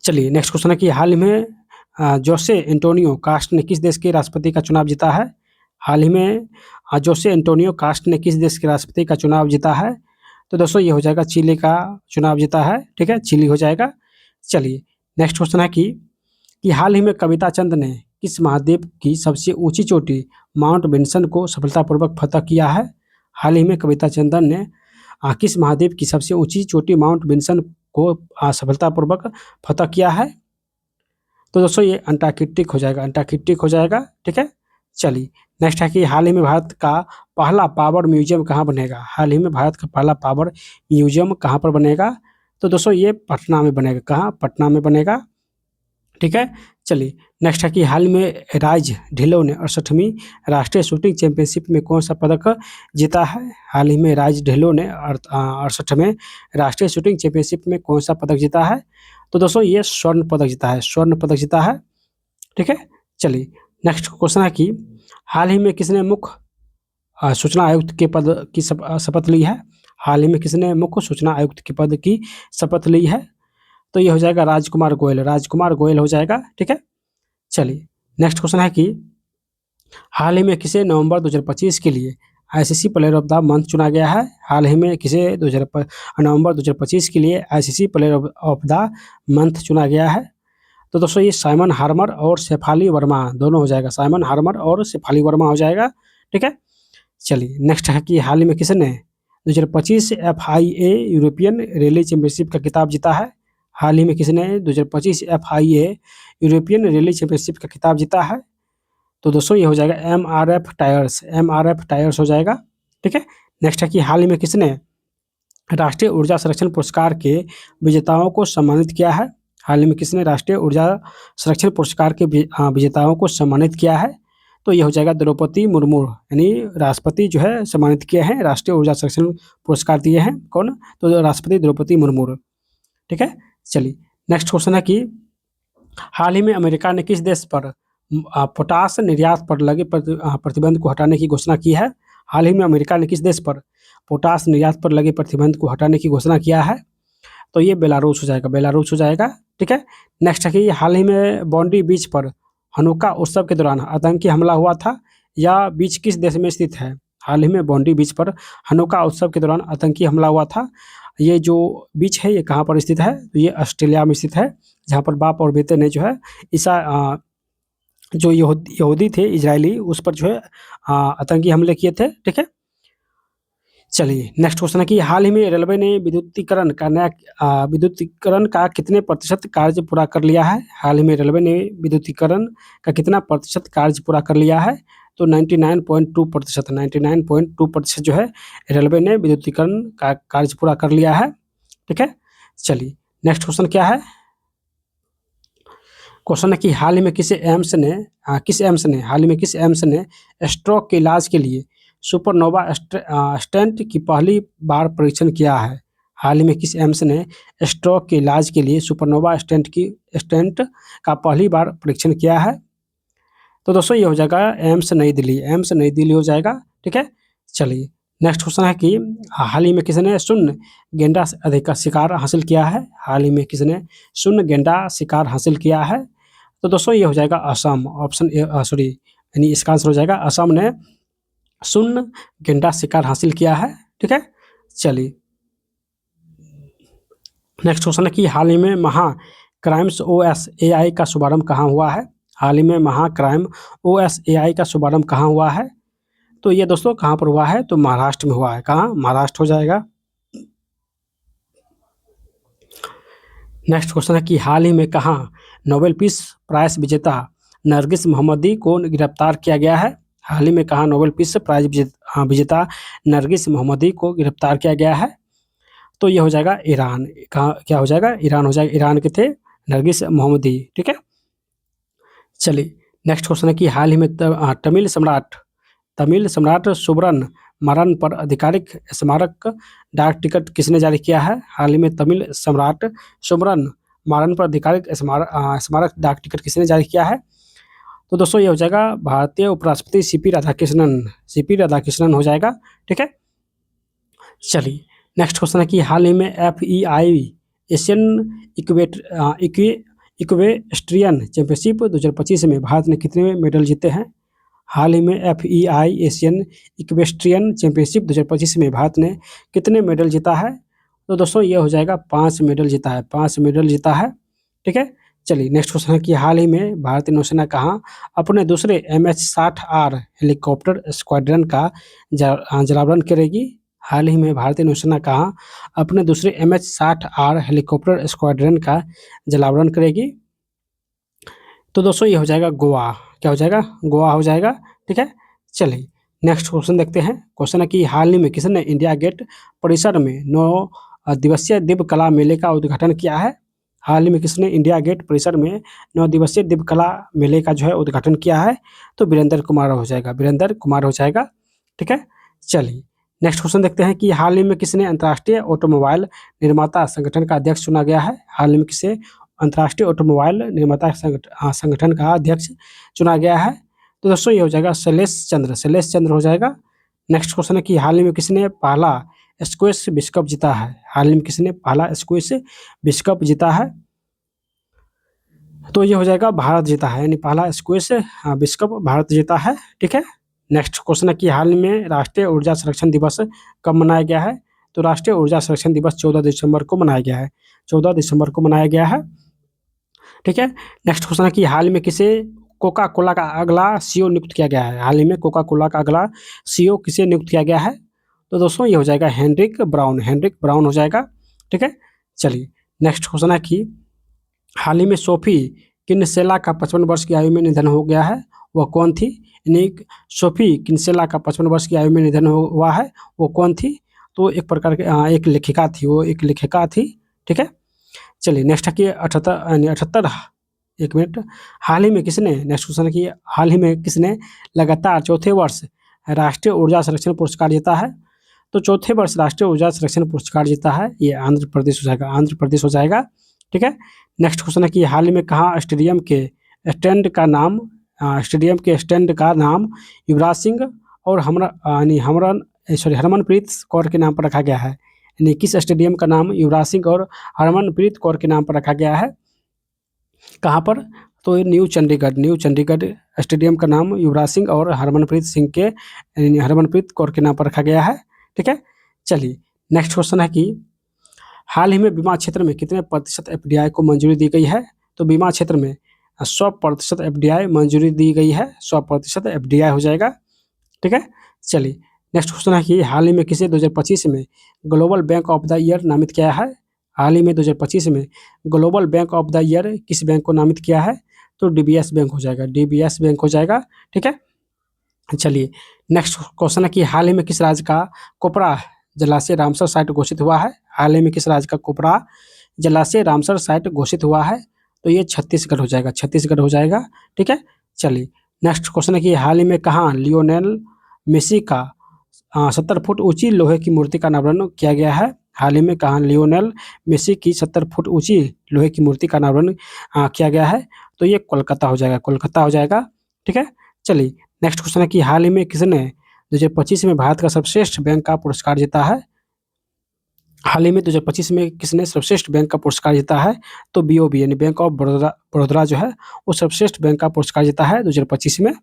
चलिए नेक्स्ट क्वेश्चन है कि हाल ही में जोसे एंटोनियो कास्ट ने किस देश के राष्ट्रपति का चुनाव जीता है? हाल ही में जोसे एंटोनियो कास्ट ने किस देश के राष्ट्रपति का चुनाव जीता है? तो दोस्तों ये हो जाएगा चिली का चुनाव जीता है। ठीक है, चिली हो जाएगा। चलिए नेक्स्ट क्वेश्चन है कि हाल ही में कविता चंद ने किस महाद्वीप की सबसे ऊंची चोटी माउंट विंसन को सफलतापूर्वक फतह किया है? हाल ही में कविता चंदन ने किस महाद्वीप की सबसे ऊंची चोटी माउंट विंसन को सफलतापूर्वक फतह किया है? तो दोस्तों ये अंटार्कटिक हो जाएगा। ठीक है, चलिए नेक्स्ट है कि हाल ही में भारत का पहला पावर म्यूजियम कहाँ बनेगा? हाल ही में भारत का पहला पावर म्यूजियम कहाँ पर बनेगा? तो दोस्तों ये पटना में बनेगा। कहाँ? पटना में बनेगा। ठीक है, चलिए नेक्स्ट है कि हाल में राज ढिल्लों ने 68वीं राष्ट्रीय शूटिंग चैंपियनशिप में कौन सा पदक जीता है? हाल ही में राज ढिल्लों ने 68वें राष्ट्रीय शूटिंग चैंपियनशिप में कौन सा पदक जीता है? तो दोस्तों ये स्वर्ण पदक जीता है। ठीक है, चलिए नेक्स्ट क्वेश्चन है कि हाल ही में किसने मुख्य सूचना आयुक्त के पद की शपथ ली है? हाल ही में किसने मुख्य सूचना आयुक्त के पद की शपथ ली है? तो ये हो जाएगा राजकुमार गोयल हो जाएगा। ठीक है, चलिए नेक्स्ट क्वेश्चन है कि हाल ही में किसे नवंबर 2025 के लिए ICC player of the month चुना गया है? हाल ही में किसे नवंबर 2025 के लिए ICC player of the month चुना गया है? तो दोस्तों ये साइमन हार्मर और शेफाली वर्मा दोनों हो जाएगा। साइमन हार्मर और शेफाली वर्मा हो जाएगा। ठीक है, चलिए नेक्स्ट है कि हाल ही में किसने 2025 FIA यूरोपियन रैली चैंपियनशिप का खिताब जीता है? हाल ही में किसने 2025 FIA यूरोपियन रैली चैंपियनशिप का खिताब जीता है? तो दोस्तों ये हो जाएगा MRF टायर्स हो जाएगा। ठीक है, नेक्स्ट है कि हाल ही में किसने राष्ट्रीय ऊर्जा संरक्षण पुरस्कार के विजेताओं को सम्मानित किया है? हाल ही में किसने राष्ट्रीय ऊर्जा संरक्षण पुरस्कार के विजेताओं को सम्मानित किया है? तो ये हो जाएगा द्रौपदी मुर्मू, यानी राष्ट्रपति जो है सम्मानित किए हैं, राष्ट्रीय ऊर्जा संरक्षण पुरस्कार दिए हैं। कौन? तो राष्ट्रपति द्रौपदी मुर्मू। ठीक है, चलिए नेक्स्ट क्वेश्चन है कि हाल ही में अमेरिका ने किस देश पर पोटास निर्यात पर लगे प्रतिबंध को हटाने की घोषणा की है? हाल ही में अमेरिका ने किस देश पर पोटास निर्यात पर लगे प्रतिबंध को हटाने की घोषणा किया है? तो ये बेलारूस हो जाएगा। ठीक है, नेक्स्ट है कि हाल ही में बॉन्डी बीच पर हनुक्का उत्सव के दौरान आतंकी हमला हुआ था, या बीच किस देश में स्थित है? हाल ही में बॉन्डी बीच पर हनुक्का उत्सव के दौरान आतंकी हमला हुआ था। ये जो बीच है ये कहाँ पर स्थित है? तो ये ऑस्ट्रेलिया में स्थित है, जहाँ पर बाप और बेटे ने जो है जो यहूदी थे इजरायली, उस पर जो है आतंकी हमले किए थे। ठीक है, चलिए नेक्स्ट क्वेश्चन है कि हाल ही में रेलवे ने विद्युतीकरण का कितने प्रतिशत कार्य पूरा कर लिया है। हाल ही में रेलवे ने विद्युतीकरण का कितना प्रतिशत कार्य पूरा कर लिया है। तो 99.2%, 99.2% जो है रेलवे ने विद्युतीकरण का कार्य पूरा कर लिया है। ठीक है, चलिए नेक्स्ट क्वेश्चन क्या है। क्वेश्चन है कि हाल ही में किस एम्स ने स्ट्रोक के इलाज के लिए सुपरनोवा स्टेंट की पहली बार परीक्षण किया है। हाल ही में किस एम्स ने स्ट्रोक के इलाज के लिए सुपरनोवा स्टेंट का पहली बार परीक्षण किया है। तो दोस्तों ये हो जाएगा एम्स नई दिल्ली हो जाएगा। ठीक है, चलिए नेक्स्ट क्वेश्चन है कि हाल ही में किसने शून्य गेंडा अधिकार शिकार हासिल किया है। हाल ही में किसने शून्य गेंडा शिकार हासिल किया है। तो दोस्तों ये हो जाएगा असम, ऑप्शन ए, सॉरी यानी इसका आंसर हो जाएगा असम ने शून्य गेंडा शिकार हासिल किया है। ठीक है, चलिए नेक्स्ट क्वेश्चन है कि हाल ही में महा क्राइम्स OS AI का शुभारंभ कहाँ हुआ है। हाल ही में महा क्राइम OS AI का शुभारंभ कहाँ हुआ है। तो ये दोस्तों कहाँ पर हुआ है, तो महाराष्ट्र में हुआ है। कहाँ, महाराष्ट्र हो जाएगा। नेक्स्ट क्वेश्चन है कि हाल ही में कहाँ नोबेल पीस प्राइज विजेता नरगिस मोहम्मदी को गिरफ्तार किया गया है। हाल ही में कहाँ नोबेल पीस प्राइज विजेता नरगिस मोहम्मदी को गिरफ्तार किया गया है। तो ये हो जाएगा ईरान। कहाँ क्या हो जाएगा, ईरान हो जाएगा। ईरान के थे नरगिस मोहम्मदी। ठीक है, चलिए नेक्स्ट क्वेश्चन है कि हाल ही में तमिल सम्राट सुब्रन मरण पर आधिकारिक स्मारक डाक टिकट किसने जारी किया है। हाल ही में तमिल सम्राट सुब्रन मरण पर आधिकारिक स्मारक डाक टिकट किसने जारी किया है। तो दोस्तों ये हो जाएगा भारतीय उपराष्ट्रपति सीपी राधाकृष्णन हो जाएगा। ठीक है, चलिए नेक्स्ट क्वेश्चन है कि हाल ही में FEI एशियन इक्वेस्ट्रियन चैंपियनशिप 2025 में भारत ने कितने मेडल जीते हैं। हाल ही में FEI एशियन इक्वेस्ट्रियन चैंपियनशिप 2025 में भारत ने कितने मेडल जीता है। तो दोस्तों ये हो जाएगा 5 मेडल जीता है। ठीक है, चलिए नेक्स्ट क्वेश्चन है कि हाल ही में भारतीय नौसेना कहाँ अपने दूसरे MH-60R हेलीकॉप्टर स्क्वाड्रन का जलावतरण करेगी। हाल ही में भारतीय नौसेना कहाँ अपने दूसरे MH-60R हेलीकॉप्टर स्क्वाड्रन का जलावतरण करेगी। तो दोस्तों ये हो जाएगा गोवा। क्या हो जाएगा, गोवा हो जाएगा। ठीक है, चलिए नेक्स्ट क्वेश्चन देखते हैं। क्वेश्चन है कि हाल ही में किसने इंडिया गेट परिसर में 9 दिवसीय दिव्य कला मेले का उद्घाटन किया है। हाल ही में किसने इंडिया गेट परिसर में 9 दिवसीय दिव्य कला मेले का जो है उद्घाटन किया है। तो वीरेंद्र कुमार हो जाएगा। ठीक है, चलिए नेक्स्ट क्वेश्चन देखते हैं कि हाल ही में किसने अंतर्राष्ट्रीय ऑटोमोबाइल निर्माता संगठन का अध्यक्ष चुना गया है। हाल ही में किसे अंतर्राष्ट्रीय ऑटोमोबाइल निर्माता संगठन का अध्यक्ष चुना गया है। तो दोस्तों ये हो जाएगा शैलेश चंद्र हो जाएगा। नेक्स्ट क्वेश्चन है कि हाल ही में किसने पहला स्क्वैश विश्व कप जीता है। हाल ही में किसने पहला स्क्वैश विश्व कप जीता है। तो ये हो जाएगा भारत जीता है, यानी पहला स्क्वैश विश्व कप भारत जीता है। ठीक है, नेक्स्ट क्वेश्चन है कि हाल ही में राष्ट्रीय ऊर्जा संरक्षण दिवस कब मनाया गया है। तो राष्ट्रीय ऊर्जा संरक्षण दिवस 14 दिसंबर को मनाया गया है। ठीक है, नेक्स्ट क्वेश्चन है कि हाल में किसे कोका कोला का अगला CEO नियुक्त किया गया है। हाल ही में कोका कोला का अगला CEO किसे नियुक्त किया गया है। तो दोस्तों ये हो जाएगा हेनरिक ब्राउन हो जाएगा। ठीक है, चलिए नेक्स्ट क्वेश्चन है कि हाल ही में सोफी किनसेला का 55 वर्ष की आयु में निधन हो गया है, वह कौन थी। यानी सोफी किनसेला का 55 वर्ष की आयु में निधन हुआ है, वो कौन थी। तो एक प्रकार की एक लेखिका थी। ठीक है, चलिए नेक्स्ट है कि 78 एक मिनट। हाल ही में किसने नेक्स्ट क्वेश्चन है कि हाल ही में किसने लगातार चौथे वर्ष राष्ट्रीय ऊर्जा संरक्षण पुरस्कार जीता है। तो चौथे वर्ष राष्ट्रीय ऊर्जा संरक्षण पुरस्कार जीता है, ये आंध्र प्रदेश हो जाएगा। ठीक है, नेक्स्ट क्वेश्चन है कि हाल ही में कहाँ स्टेडियम के स्टैंड का नाम युवराज सिंह और हरमनप्रीत कौर के नाम पर रखा गया है। यानी किस स्टेडियम का नाम युवराज सिंह और हरमनप्रीत कौर के नाम पर रखा गया है, कहाँ पर। तो न्यू चंडीगढ़ स्टेडियम का नाम युवराज सिंह और हरमनप्रीत कौर के नाम पर रखा गया है। ठीक है, चलिए नेक्स्ट क्वेश्चन है कि हाल ही में बीमा क्षेत्र में कितने प्रतिशत FDI को मंजूरी दी गई है। तो बीमा क्षेत्र में 100% FDI मंजूरी दी गई है, 100% FDI हो जाएगा। ठीक है, चलिए नेक्स्ट क्वेश्चन है कि हाल ही में किसे 2025 में global bank of the year नामित किया है। हाल ही में 2025 में global bank of the year किस बैंक को नामित किया है, तो डीबीएस बैंक हो जाएगा, डीबीएस बैंक हो जाएगा। ठीक है, चलिए नेक्स्ट क्वेश्चन है कि हाल ही में किस राज्य का कोपरा जलाशय रामसर साइट घोषित हुआ है। हाल ही में किस राज्य का कोपरा जलाशय रामसर साइट घोषित हुआ है, तो ये छत्तीसगढ़ हो जाएगा, छत्तीसगढ़ हो जाएगा। ठीक है, चलिए नेक्स्ट क्वेश्चन है कि हाल ही में कहाँ लियोनेल मेसी का 70 फुट ऊंची लोहे की मूर्ति का अनावरण किया गया है। हाल ही में कहाँ लियोनेल मेसी की 70 फुट ऊंची लोहे की मूर्ति का अनावरण किया गया है, तो ये कोलकाता हो जाएगा, कोलकाता हो जाएगा। ठीक है, चलिए नेक्स्ट क्वेश्चन है कि हाल ही में किसने 2025 में भारत का सर्वश्रेष्ठ बैंक का पुरस्कार जीता है। हाल ही में 2025 में किसने सर्वश्रेष्ठ बैंक का पुरस्कार जीता है, तो बीओबी यानी बैंक ऑफ बड़ौदा जो है वो सर्वश्रेष्ठ बैंक का पुरस्कार जीता है 2025 में।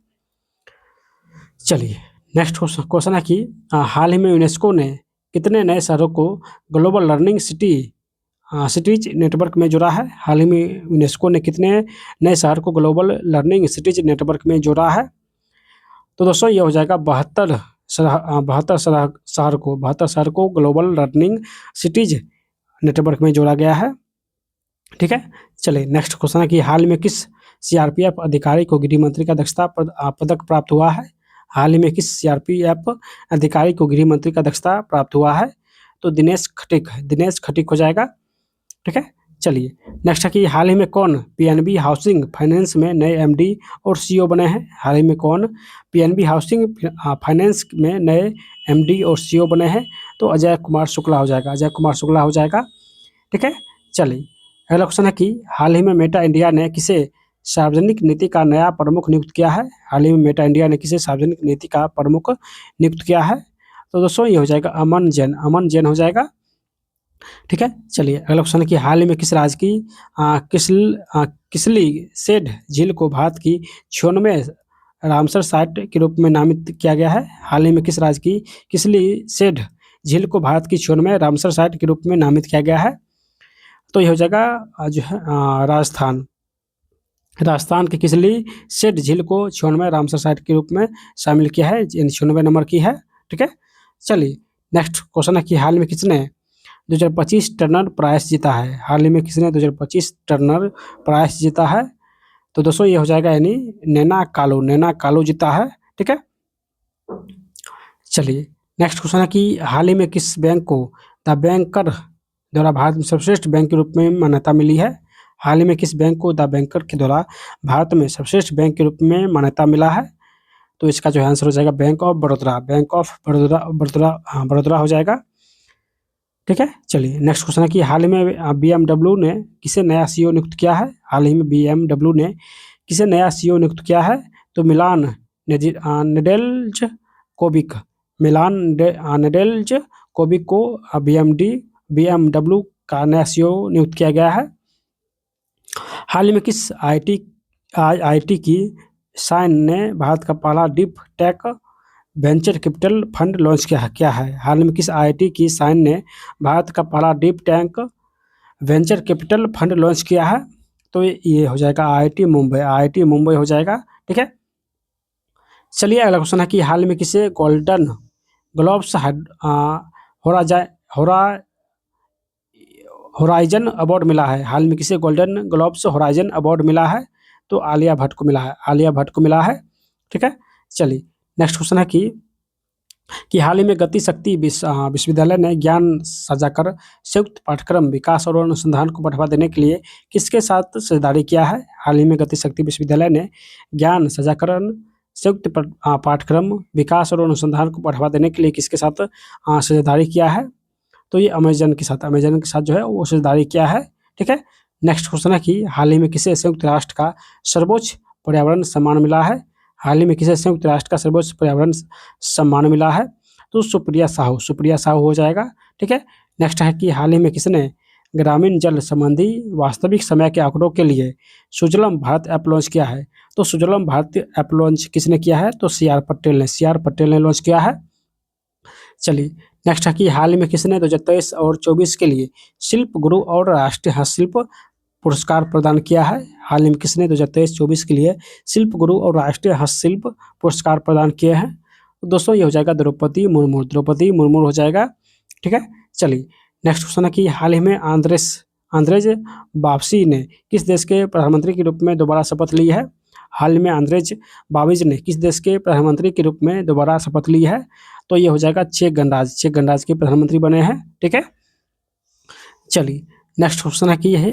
चलिए नेक्स्ट क्वेश्चन है कि हाल ही में यूनेस्को ने कितने नए शहरों को ग्लोबल लर्निंग सिटीज नेटवर्क में जोड़ा है। हाल ही में यूनेस्को ने कितने नए शहर को ग्लोबल लर्निंग सिटीज नेटवर्क में जोड़ा है, तो दोस्तों ये हो जाएगा 72 शहर को ग्लोबल लर्निंग सिटीज नेटवर्क में जोड़ा गया है। ठीक है, चलिए नेक्स्ट क्वेश्चन है कि हाल में किस सीआरपीएफ अधिकारी को गृह मंत्री का दक्षता पदक प्राप्त हुआ है। हाल ही में किस सीआरपीएफ अधिकारी को गृह मंत्री का दक्षता प्राप्त हुआ है, तो दिनेश खटीक हो जाएगा। ठीक है, चलिए नेक्स्ट है कि हाल ही में कौन पीएनबी हाउसिंग फाइनेंस में नए एमडी और सीईओ बने हैं। हाल ही में कौन पीएनबी हाउसिंग फाइनेंस में नए एमडी और सीईओ बने हैं, तो अजय कुमार शुक्ला हो जाएगा, अजय कुमार शुक्ला हो जाएगा। ठीक है, चलिए अगला क्वेश्चन है कि हाल ही में मेटा इंडिया ने किसे सार्वजनिक नीति का नया प्रमुख नियुक्त किया है। हाल ही में मेटा इंडिया ने किसे सार्वजनिक नीति का प्रमुख नियुक्त किया है, तो दोस्तों ये हो जाएगा अमन जैन हो जाएगा। ठीक है, चलिए अगला क्वेश्चन है कि हाल ही में किस राज्य की किसली सेड झील को भारत की 96वें रामसर साइट के रूप में नामित किया गया है। हाल ही में किस राज्य की किसली सेड झील को भारत की 96वें रामसर साइट के रूप में नामित किया गया है, तो ये हो जाएगा जो है राजस्थान की किसली सेड झील को 96वें रामसर साइट के रूप में शामिल किया है, 96वें नंबर की है। ठीक है, चलिए नेक्स्ट क्वेश्चन है कि हाल में किसने 2025 टर्नर प्राइज जीता है। हाल ही में किसने 2025 टर्नर प्राइज जीता है, तो दोस्तों ये हो जाएगा यानी नैना कालू जीता है। ठीक है, चलिए नेक्स्ट क्वेश्चन है कि हाल ही में किस बैंक को द बैंकर द्वारा भारत में सर्वश्रेष्ठ बैंक के रूप में मान्यता मिली है। हाल ही में किस बैंक को द बैंकर के द्वारा भारत में सर्वश्रेष्ठ बैंक के रूप में मान्यता मिला है, तो इसका जो आंसर हो जाएगा बैंक ऑफ बड़ौदा हो जाएगा। ठीक है, चलिए नेक्स्ट क्वेश्चन है कि हाल ही में बीएमडब्ल्यू ने किसे नया सीईओ नियुक्त किया है। हाल ही में बीएमडब्ल्यू ने किसे नया सीईओ नियुक्त किया है, तो मिलान नेडेल्जकोविक को बीएमडब्ल्यू का नया सीईओ नियुक्त किया गया है। हाल ही में किस आईआईटी की साइन ने भारत का पहला deep tech venture capital fund launch किया है। हाल में किस आईआईटी की साइन ने भारत का पहला deep tech venture capital fund launch किया है, तो ये हो जाएगा आईआईटी मुंबई हो जाएगा। ठीक है, चलिए अगला क्वेश्चन है कि हाल में किसे गोल्डन ग्लोब्स होराइजन अवार्ड मिला है। हाल में किसे गोल्डन ग्लोब्स होराइजन अवार्ड मिला है, तो आलिया भट्ट को मिला है। ठीक है, चलिए नेक्स्ट क्वेश्चन है कि हाल ही में गति शक्ति विश्वविद्यालय ने ज्ञान साझा कर संयुक्त पाठ्यक्रम विकास और अनुसंधान को बढ़ावा देने के लिए किसके साथ साझेदारी किया है। हाल ही में गति शक्ति विश्वविद्यालय ने ज्ञान साझाकरण संयुक्त पाठ्यक्रम विकास और अनुसंधान को बढ़ावा देने के लिए किसके साथ साझेदारी किया है, तो ये अमेजन के साथ जो है वो साझेदारी किया है। ठीक है, नेक्स्ट क्वेश्चन है कि हाल ही में किसे संयुक्त राष्ट्र का सर्वोच्च पर्यावरण सम्मान मिला है। हाल ही में किसे संयुक्त राष्ट्र का सर्वोच्च पर्यावरण सम्मान मिला है, तो सुप्रिया साहू हो जाएगा। ठीक है, नेक्स्ट है कि हाल ही में किसने ग्रामीण जल संबंधी वास्तविक समय के आंकड़ों के लिए सुजलम भारत ऐप लॉन्च किया है, तो सुजलम भारत ऐप लॉन्च किसने किया है, तो सीआर पटेल ने लॉन्च किया है। चलिए नेक्स्ट है कि हाल ही में किसने 2023 और 24 के लिए शिल्प गुरु और राष्ट्रीय हस्तशिल्प पुरस्कार प्रदान किया है। हाल ही में किसने 2023-24 के लिए शिल्प गुरु और राष्ट्रीय हस्तशिल्प पुरस्कार प्रदान किए हैं, तो दोस्तों ये हो जाएगा द्रौपदी मुर्मू, द्रौपदी मुर्मू हो जाएगा। ठीक है, चलिए नेक्स्ट क्वेश्चन है कि हाल ही में आंद्रेज बाबसी ने किस देश के प्रधानमंत्री के रूप में दोबारा शपथ ली है? हाल में आंद्रेज बाबिज ने किस देश के प्रधानमंत्री के रूप में दोबारा शपथ ली है? तो ये हो जाएगा चेक गणराज्य, चेक गणराज्य के प्रधानमंत्री बने हैं। ठीक है, चलिए नेक्स्ट क्वेश्चन है कि ये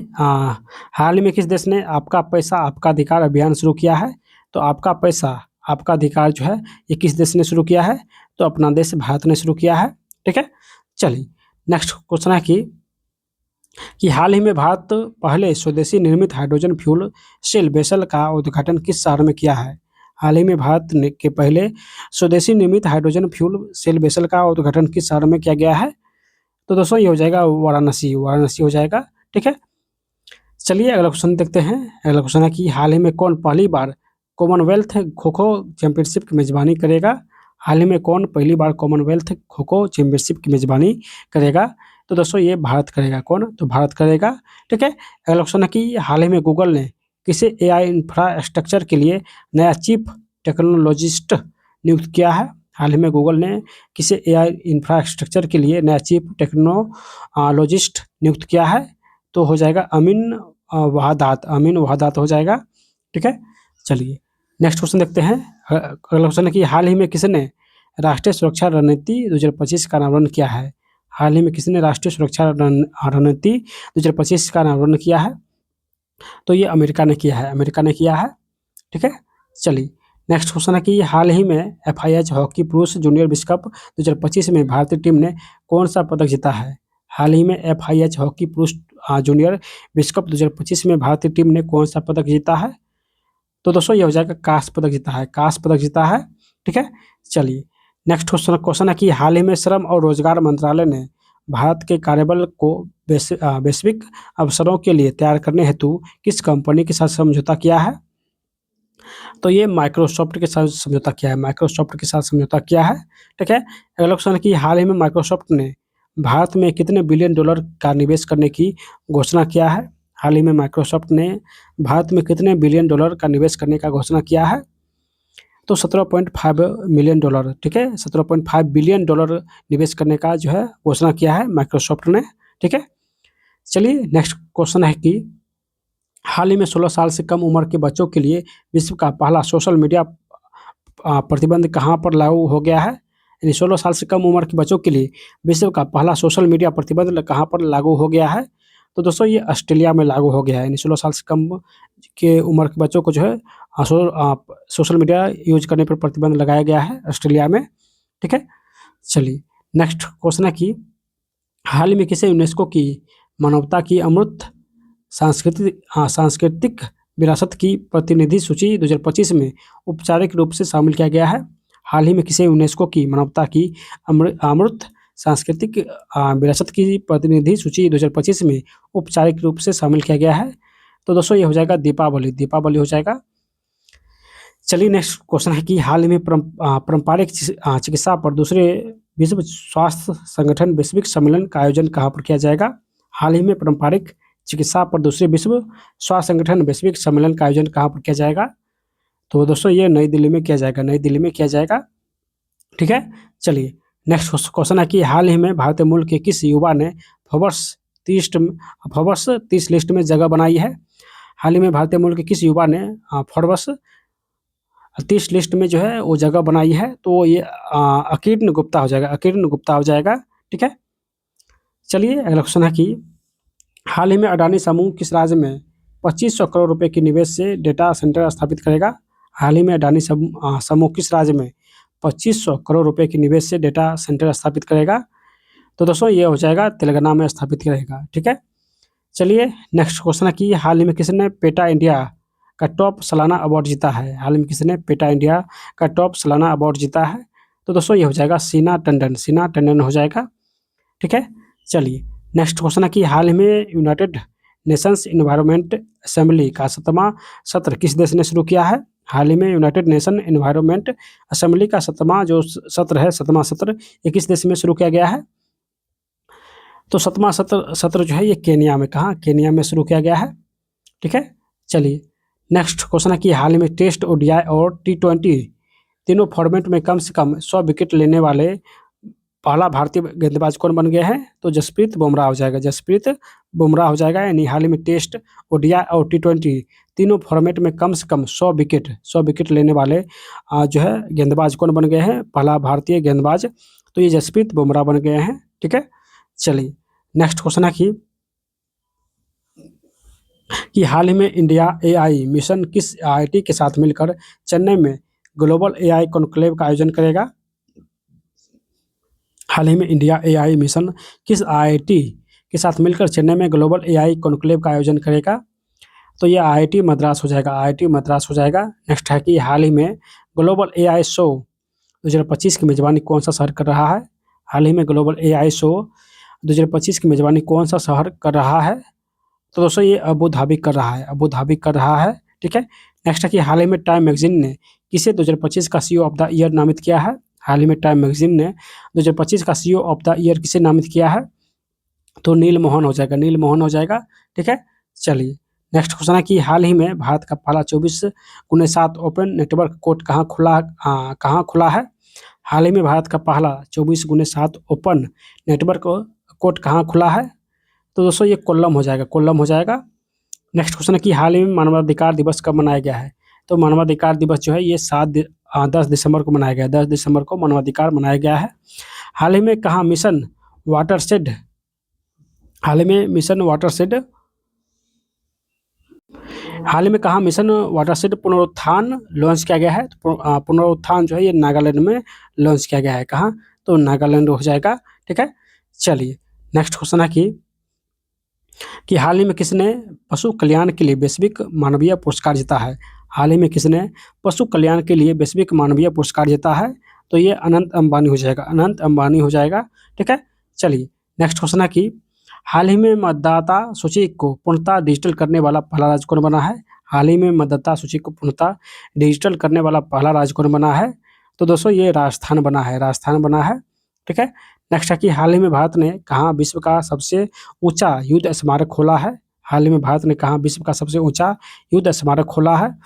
हाल में किस देश ने आपका पैसा आपका अधिकार अभियान शुरू किया है? तो आपका पैसा आपका अधिकार जो है ये किस देश ने शुरू किया है? तो अपना देश भारत ने शुरू किया है। ठीक है, चलिए नेक्स्ट क्वेश्चन है कि हाल ही में भारत पहले स्वदेशी निर्मित हाइड्रोजन फ्यूल सेल वेसल का उद्घाटन किस शहर में किया है? हाल ही में भारत ने के पहले स्वदेशी निर्मित हाइड्रोजन फ्यूल सेल वेसल का उद्घाटन किस शहर में किया गया है? तो दोस्तों ये हो जाएगा वाराणसी, वाराणसी हो जाएगा। ठीक है, चलिए अगला क्वेश्चन देखते हैं। अगला क्वेश्चन है कि हाल ही में कौन पहली बार कॉमनवेल्थ खो खो चैंपियनशिप की मेजबानी करेगा? हाल ही में कौन पहली बार कॉमनवेल्थ खो खो चैंपियनशिप की मेजबानी करेगा? तो दोस्तों ये भारत करेगा। कौन? तो भारत करेगा। ठीक है, अगला क्वेश्चन है कि हाल ही में गूगल ने किसे एआई इंफ्रास्ट्रक्चर के लिए नया चीफ टेक्नोलॉजिस्ट नियुक्त किया है? हाल ही में गूगल ने किसे एआई इंफ्रास्ट्रक्चर के लिए नया चीफ टेक्नोलॉजिस्ट नियुक्त किया है? तो हो जाएगा अमीन वहादात हो जाएगा। ठीक है, चलिए नेक्स्ट क्वेश्चन देखते हैं। अगला क्वेश्चन है कि हाल ही में किसने राष्ट्रीय सुरक्षा रणनीति 2025 का अनावरण किया है? हाल ही में किसने राष्ट्रीय सुरक्षा रणनीति 2025 का अनावरण किया है? तो ये अमेरिका ने किया है, अमेरिका ने किया है। ठीक है, चलिए नेक्स्ट क्वेश्चन है कि हाल ही में FIH हॉकी पुरुष जूनियर विश्व कप 2025 में भारतीय टीम ने कौन सा पदक जीता है? हाल ही में FIH हॉकी पुरुष जूनियर विश्व कप 2025 में भारतीय टीम ने कौन सा पदक जीता है? तो दोस्तों ये हो जाएगा कांस्य पदक जीता है, कांस्य पदक जीता है। ठीक है, चलिए नेक्स्ट क्वेश्चन है कि हाल ही में श्रम और रोजगार मंत्रालय ने भारत के कार्यबल को वैश्विक अवसरों के लिए तैयार करने हेतु किस कंपनी के साथ समझौता किया है? तो ये माइक्रोसॉफ्ट के साथ समझौता किया है, माइक्रोसॉफ्ट के साथ समझौता किया है। ठीक है, अगला क्वेश्चन है कि हाल ही में माइक्रोसॉफ्ट ने भारत में कितने बिलियन डॉलर का निवेश करने की घोषणा किया है? हाल ही में माइक्रोसॉफ्ट ने भारत में कितने बिलियन डॉलर का निवेश करने का घोषणा किया है? तो 17.5 मिलियन डॉलर। ठीक है, 17.5 बिलियन डॉलर निवेश करने का जो है घोषणा किया है माइक्रोसॉफ्ट ने। ठीक है, चलिए नेक्स्ट क्वेश्चन है कि हाल ही में 16 साल से कम उम्र के बच्चों के लिए विश्व का पहला सोशल मीडिया प्रतिबंध कहाँ पर लागू हो गया है? यानी 16 साल से कम उम्र के बच्चों के लिए विश्व का पहला सोशल मीडिया प्रतिबंध कहाँ पर लागू हो गया है? तो दोस्तों ये ऑस्ट्रेलिया में लागू हो गया है। यानी 16 साल से कम के उम्र के बच्चों को जो है सोशल मीडिया यूज करने पर प्रतिबंध लगाया गया है ऑस्ट्रेलिया में। ठीक है, चलिए नेक्स्ट क्वेश्चन है कि हाल ही में किसे यूनेस्को की मानवता की अमूर्त सांस्कृतिक विरासत की प्रतिनिधि सूची 2025 में औपचारिक रूप से शामिल किया गया है? हाल ही में किसे यूनेस्को की मानवता की अमूर्त सांस्कृतिक विरासत की प्रतिनिधि सूची 2025 में औपचारिक रूप से शामिल किया गया है? तो दोस्तों ये हो जाएगा दीपावली, दीपावली हो जाएगा। चलिए नेक्स्ट क्वेश्चन है कि हाल ही में पारंपरिक चिकित्सा पर दूसरे विश्व स्वास्थ्य संगठन वैश्विक सम्मेलन का आयोजन कहाँ पर किया जाएगा? हाल ही में पारंपरिक चिकित्सा पर दूसरे विश्व स्वास्थ्य संगठन वैश्विक सम्मेलन का आयोजन कहाँ पर किया जाएगा? तो दोस्तों ये नई दिल्ली में किया जाएगा, नई दिल्ली में किया जाएगा। ठीक है, चलिए नेक्स्ट क्वेश्चन है कि हाल ही में भारतीय मूल के किस युवा ने फोर्ब्स 30 लिस्ट में जगह बनाई है? हाल ही में भारतीय मूल के किस युवा ने फोर्ब्स 30 लिस्ट में जो है वो जगह बनाई है? तो ये अकीर्ण गुप्ता हो जाएगा, अकीर्ण गुप्ता हो जाएगा। ठीक है, चलिए अगला क्वेश्चन है कि हाल ही में अडानी समूह किस राज्य में 2500 करोड़ रुपए के निवेश से डेटा सेंटर स्थापित करेगा? हाल ही में अडानी समूह किस राज्य में 2500 करोड़ रुपए के निवेश से डेटा सेंटर स्थापित करेगा? तो दोस्तों ये हो जाएगा तेलंगाना में स्थापित करेगा। ठीक है, चलिए नेक्स्ट क्वेश्चन है कि हाल ही में किसने पेटा इंडिया का टॉप सालाना अवार्ड जीता है? हाल ही में किसने पेटा इंडिया का टॉप सालाना अवार्ड जीता है? तो दोस्तों ये हो जाएगा शीना टंडन, शीना टंडन हो जाएगा। ठीक है, चलिए नेक्स्ट क्वेश्चन है कि हाल ही में यूनाइटेड नेशंस एनवायरनमेंट असेंबली का 7वां सत्र किस देश ने शुरू किया है? हाल ही में यूनाइटेड नेशन एनवायरनमेंट असेंबली का 7वां जो सत्र है, 7वां सत्र ये किस देश में शुरू किया गया है? तो 7वां सत्र जो है ये केनिया में, कहाँ? केनिया में शुरू किया गया है। ठीक है, चलिए नेक्स्ट क्वेश्चन है कि हाल ही में टेस्ट, ODI और T20 तीनों फॉर्मेट में कम से कम 100 विकेट लेने वाले पहला भारतीय गेंदबाज कौन बन गया है? तो जसप्रीत बुमराह हो जाएगा, जसप्रीत बुमराह हो जाएगा। यानी हाल ही में टेस्ट, ओडीआई और टी20 तीनों फॉर्मेट में कम से कम 100 विकेट लेने वाले जो है गेंदबाज कौन बन गए हैं? पहला भारतीय गेंदबाज, तो ये जसप्रीत बुमराह बन गए हैं। ठीक है, चलिए नेक्स्ट क्वेश्चन है कि हाल ही में इंडिया एआई मिशन किस आईआईटी के साथ मिलकर चेन्नई में ग्लोबल एआई कॉन्क्लेव का आयोजन करेगा? हाल ही में इंडिया एआई मिशन किस आईआईटी के साथ मिलकर चेन्नई में ग्लोबल एआई कॉन्क्लेव का आयोजन करेगा? तो ये आईआईटी मद्रास हो जाएगा, आईआईटी मद्रास हो जाएगा। नेक्स्ट है कि हाल ही में ग्लोबल एआई शो 2025 की मेजबानी कौन सा शहर कर रहा है? हाल ही में ग्लोबल एआई शो 2025 की मेजबानी कौन सा शहर कर रहा है? तो दोस्तों ये अबू धाबी कर रहा है, अबू धाबी कर रहा है। ठीक है, नेक्स्ट है कि हाल ही में टाइम मैगजीन ने किसे 2025 का सीईओ ऑफ द ईयर नामित किया है? हाल ही में टाइम मैगजीन ने 2025 का सीईओ ऑफ द ईयर किसे नामित किया है? तो नील मोहन हो जाएगा, नील मोहन हो जाएगा। ठीक है, चलिए नेक्स्ट क्वेश्चन है कि हाल ही में भारत का पहला 24x7 ओपन नेटवर्क कोर्ट कहाँ खुला है? हाल ही में भारत का पहला 24x7 ओपन नेटवर्क कोर्ट कहाँ खुला है? तो दोस्तों ये कोल्लम हो जाएगा, कोल्लम हो जाएगा। नेक्स्ट क्वेश्चन है कि हाल ही में मानवाधिकार दिवस कब मनाया गया है? तो मानवाधिकार दिवस जो है ये 10 दिसंबर को मनाया गया है, 10 दिसंबर को मानवाधिकार मनाया गया है। हाल ही में कहाँ मिशन वाटरशेड, हाल ही में मिशन वाटरशेड, हाल ही में कहाँ मिशन वाटरशेड पुनरुत्थान लॉन्च किया गया है? तो पुनरुत्थान जो है ये नागालैंड में लॉन्च किया गया है। कहाँ? तो नागालैंड हो जाएगा। ठीक है, चलिए नेक्स्ट क्वेश्चन है कि हाल ही में किसने पशु कल्याण के लिए वैश्विक मानवीय पुरस्कार जीता है? हाल ही में किसने पशु कल्याण के लिए वैश्विक मानवीय पुरस्कार जीता है? तो ये अनंत अंबानी हो जाएगा, अनंत अंबानी हो जाएगा। ठीक है, चलिए नेक्स्ट क्वेश्चन है कि हाल ही में मतदाता सूची को पूर्णतः डिजिटल करने वाला पहला राज्य कौन बना है? हाल ही में मतदाता सूची को पूर्णतः डिजिटल करने वाला पहला राज्य कौन बना है? तो दोस्तों ये राजस्थान बना है, राजस्थान बना है। ठीक है, नेक्स्ट है कि हाल ही में भारत ने कहाँ विश्व का सबसे ऊंचा युद्ध स्मारक खोला है? हाल ही में भारत ने कहाँ विश्व का सबसे ऊंचा युद्ध स्मारक खोला है?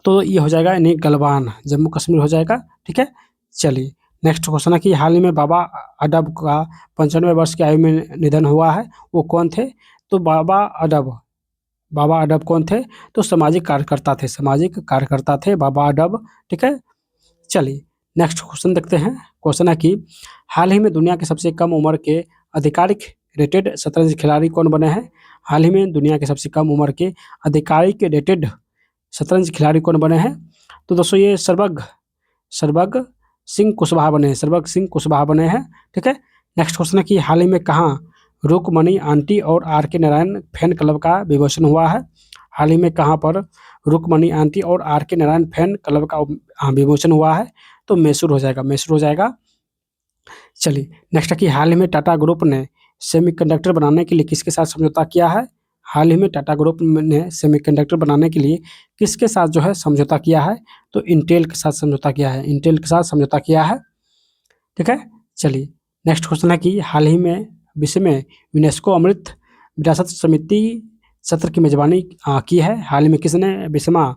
तो ये हो जाएगा यानी गलवान, जम्मू कश्मीर हो जाएगा। ठीक है, चलिए नेक्स्ट क्वेश्चन है कि हाल ही में बाबा अडब का 95 वर्ष की आयु में निधन हुआ है, वो कौन थे? तो बाबा अडब कौन थे? तो सामाजिक कार्यकर्ता थे, सामाजिक कार्यकर्ता थे बाबा अडब। ठीक है, चलिए नेक्स्ट क्वेश्चन देखते हैं। क्वेश्चन है कि हाल ही में दुनिया के सबसे कम उम्र के आधिकारिक रेटेड शतरंज खिलाड़ी कौन बने हैं? हाल ही में दुनिया के सबसे कम उम्र के आधिकारिक रेटेड शतरंज खिलाड़ी कौन बने हैं? तो दोस्तों ये सरबग सिंह कुशवाहा बने हैं, सरबग सिंह कुशवाहा बने हैं। ठीक है, नेक्स्ट क्वेश्चन है कि हाल ही में कहाँ रुकमणी आंटी और आर के नारायण फैन क्लब का विमोचन हुआ है? हाल ही में कहाँ पर रुकमणी आंटी और आर के नारायण फैन क्लब का विमोचन हुआ है? तो मैसूर हो जाएगा, मैसूर हो जाएगा। चलिए नेक्स्ट है कि हाल ही में टाटा ग्रुप ने सेमीकंडक्टर बनाने के लिए किसके साथ समझौता किया है? हाल ही में टाटा ग्रुप ने सेमीकंडक्टर बनाने के लिए किसके साथ जो है समझौता किया है? तो इंटेल के साथ समझौता किया है, इंटेल के साथ समझौता किया है। ठीक है, चलिए नेक्स्ट क्वेश्चन है कि हाल ही में विश्व में यूनेस्को अमृत विरासत समिति सत्र की मेजबानी की है? हाल ही में किसने विश्व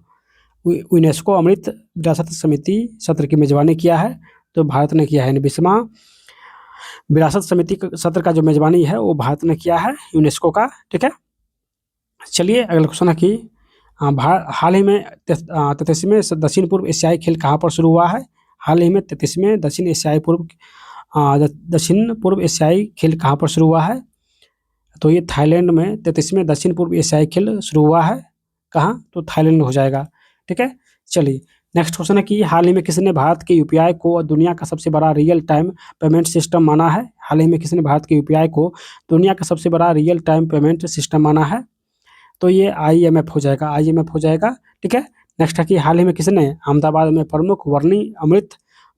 यूनेस्को अमृत विरासत समिति सत्र की मेजबानी किया है? तो भारत ने किया है। विश्व विरासत समिति सत्र का जो मेजबानी है वो भारत ने किया है, यूनेस्को का। ठीक है, चलिए अगला क्वेश्चन है कि हाल ही में 33वें दक्षिण पूर्व एशियाई खेल कहाँ पर शुरू हुआ है? हाल ही में 33वें दक्षिण पूर्व एशियाई खेल कहाँ पर शुरू हुआ है? तो ये थाईलैंड में 33वें दक्षिण पूर्व एशियाई खेल शुरू हुआ है। कहाँ? तो थाईलैंड हो जाएगा। ठीक है, चलिए नेक्स्ट क्वेश्चन है कि हाल ही में किसने भारत के यूपीआई को दुनिया का सबसे बड़ा रियल टाइम पेमेंट सिस्टम माना है? हाल ही में किसने भारत के यूपीआई को दुनिया का सबसे बड़ा रियल टाइम पेमेंट सिस्टम माना है? तो ये IMF हो जाएगा, IMF हो जाएगा। ठीक है, नेक्स्ट है कि हाल ही में किसने अहमदाबाद में प्रमुख वर्णी अमृत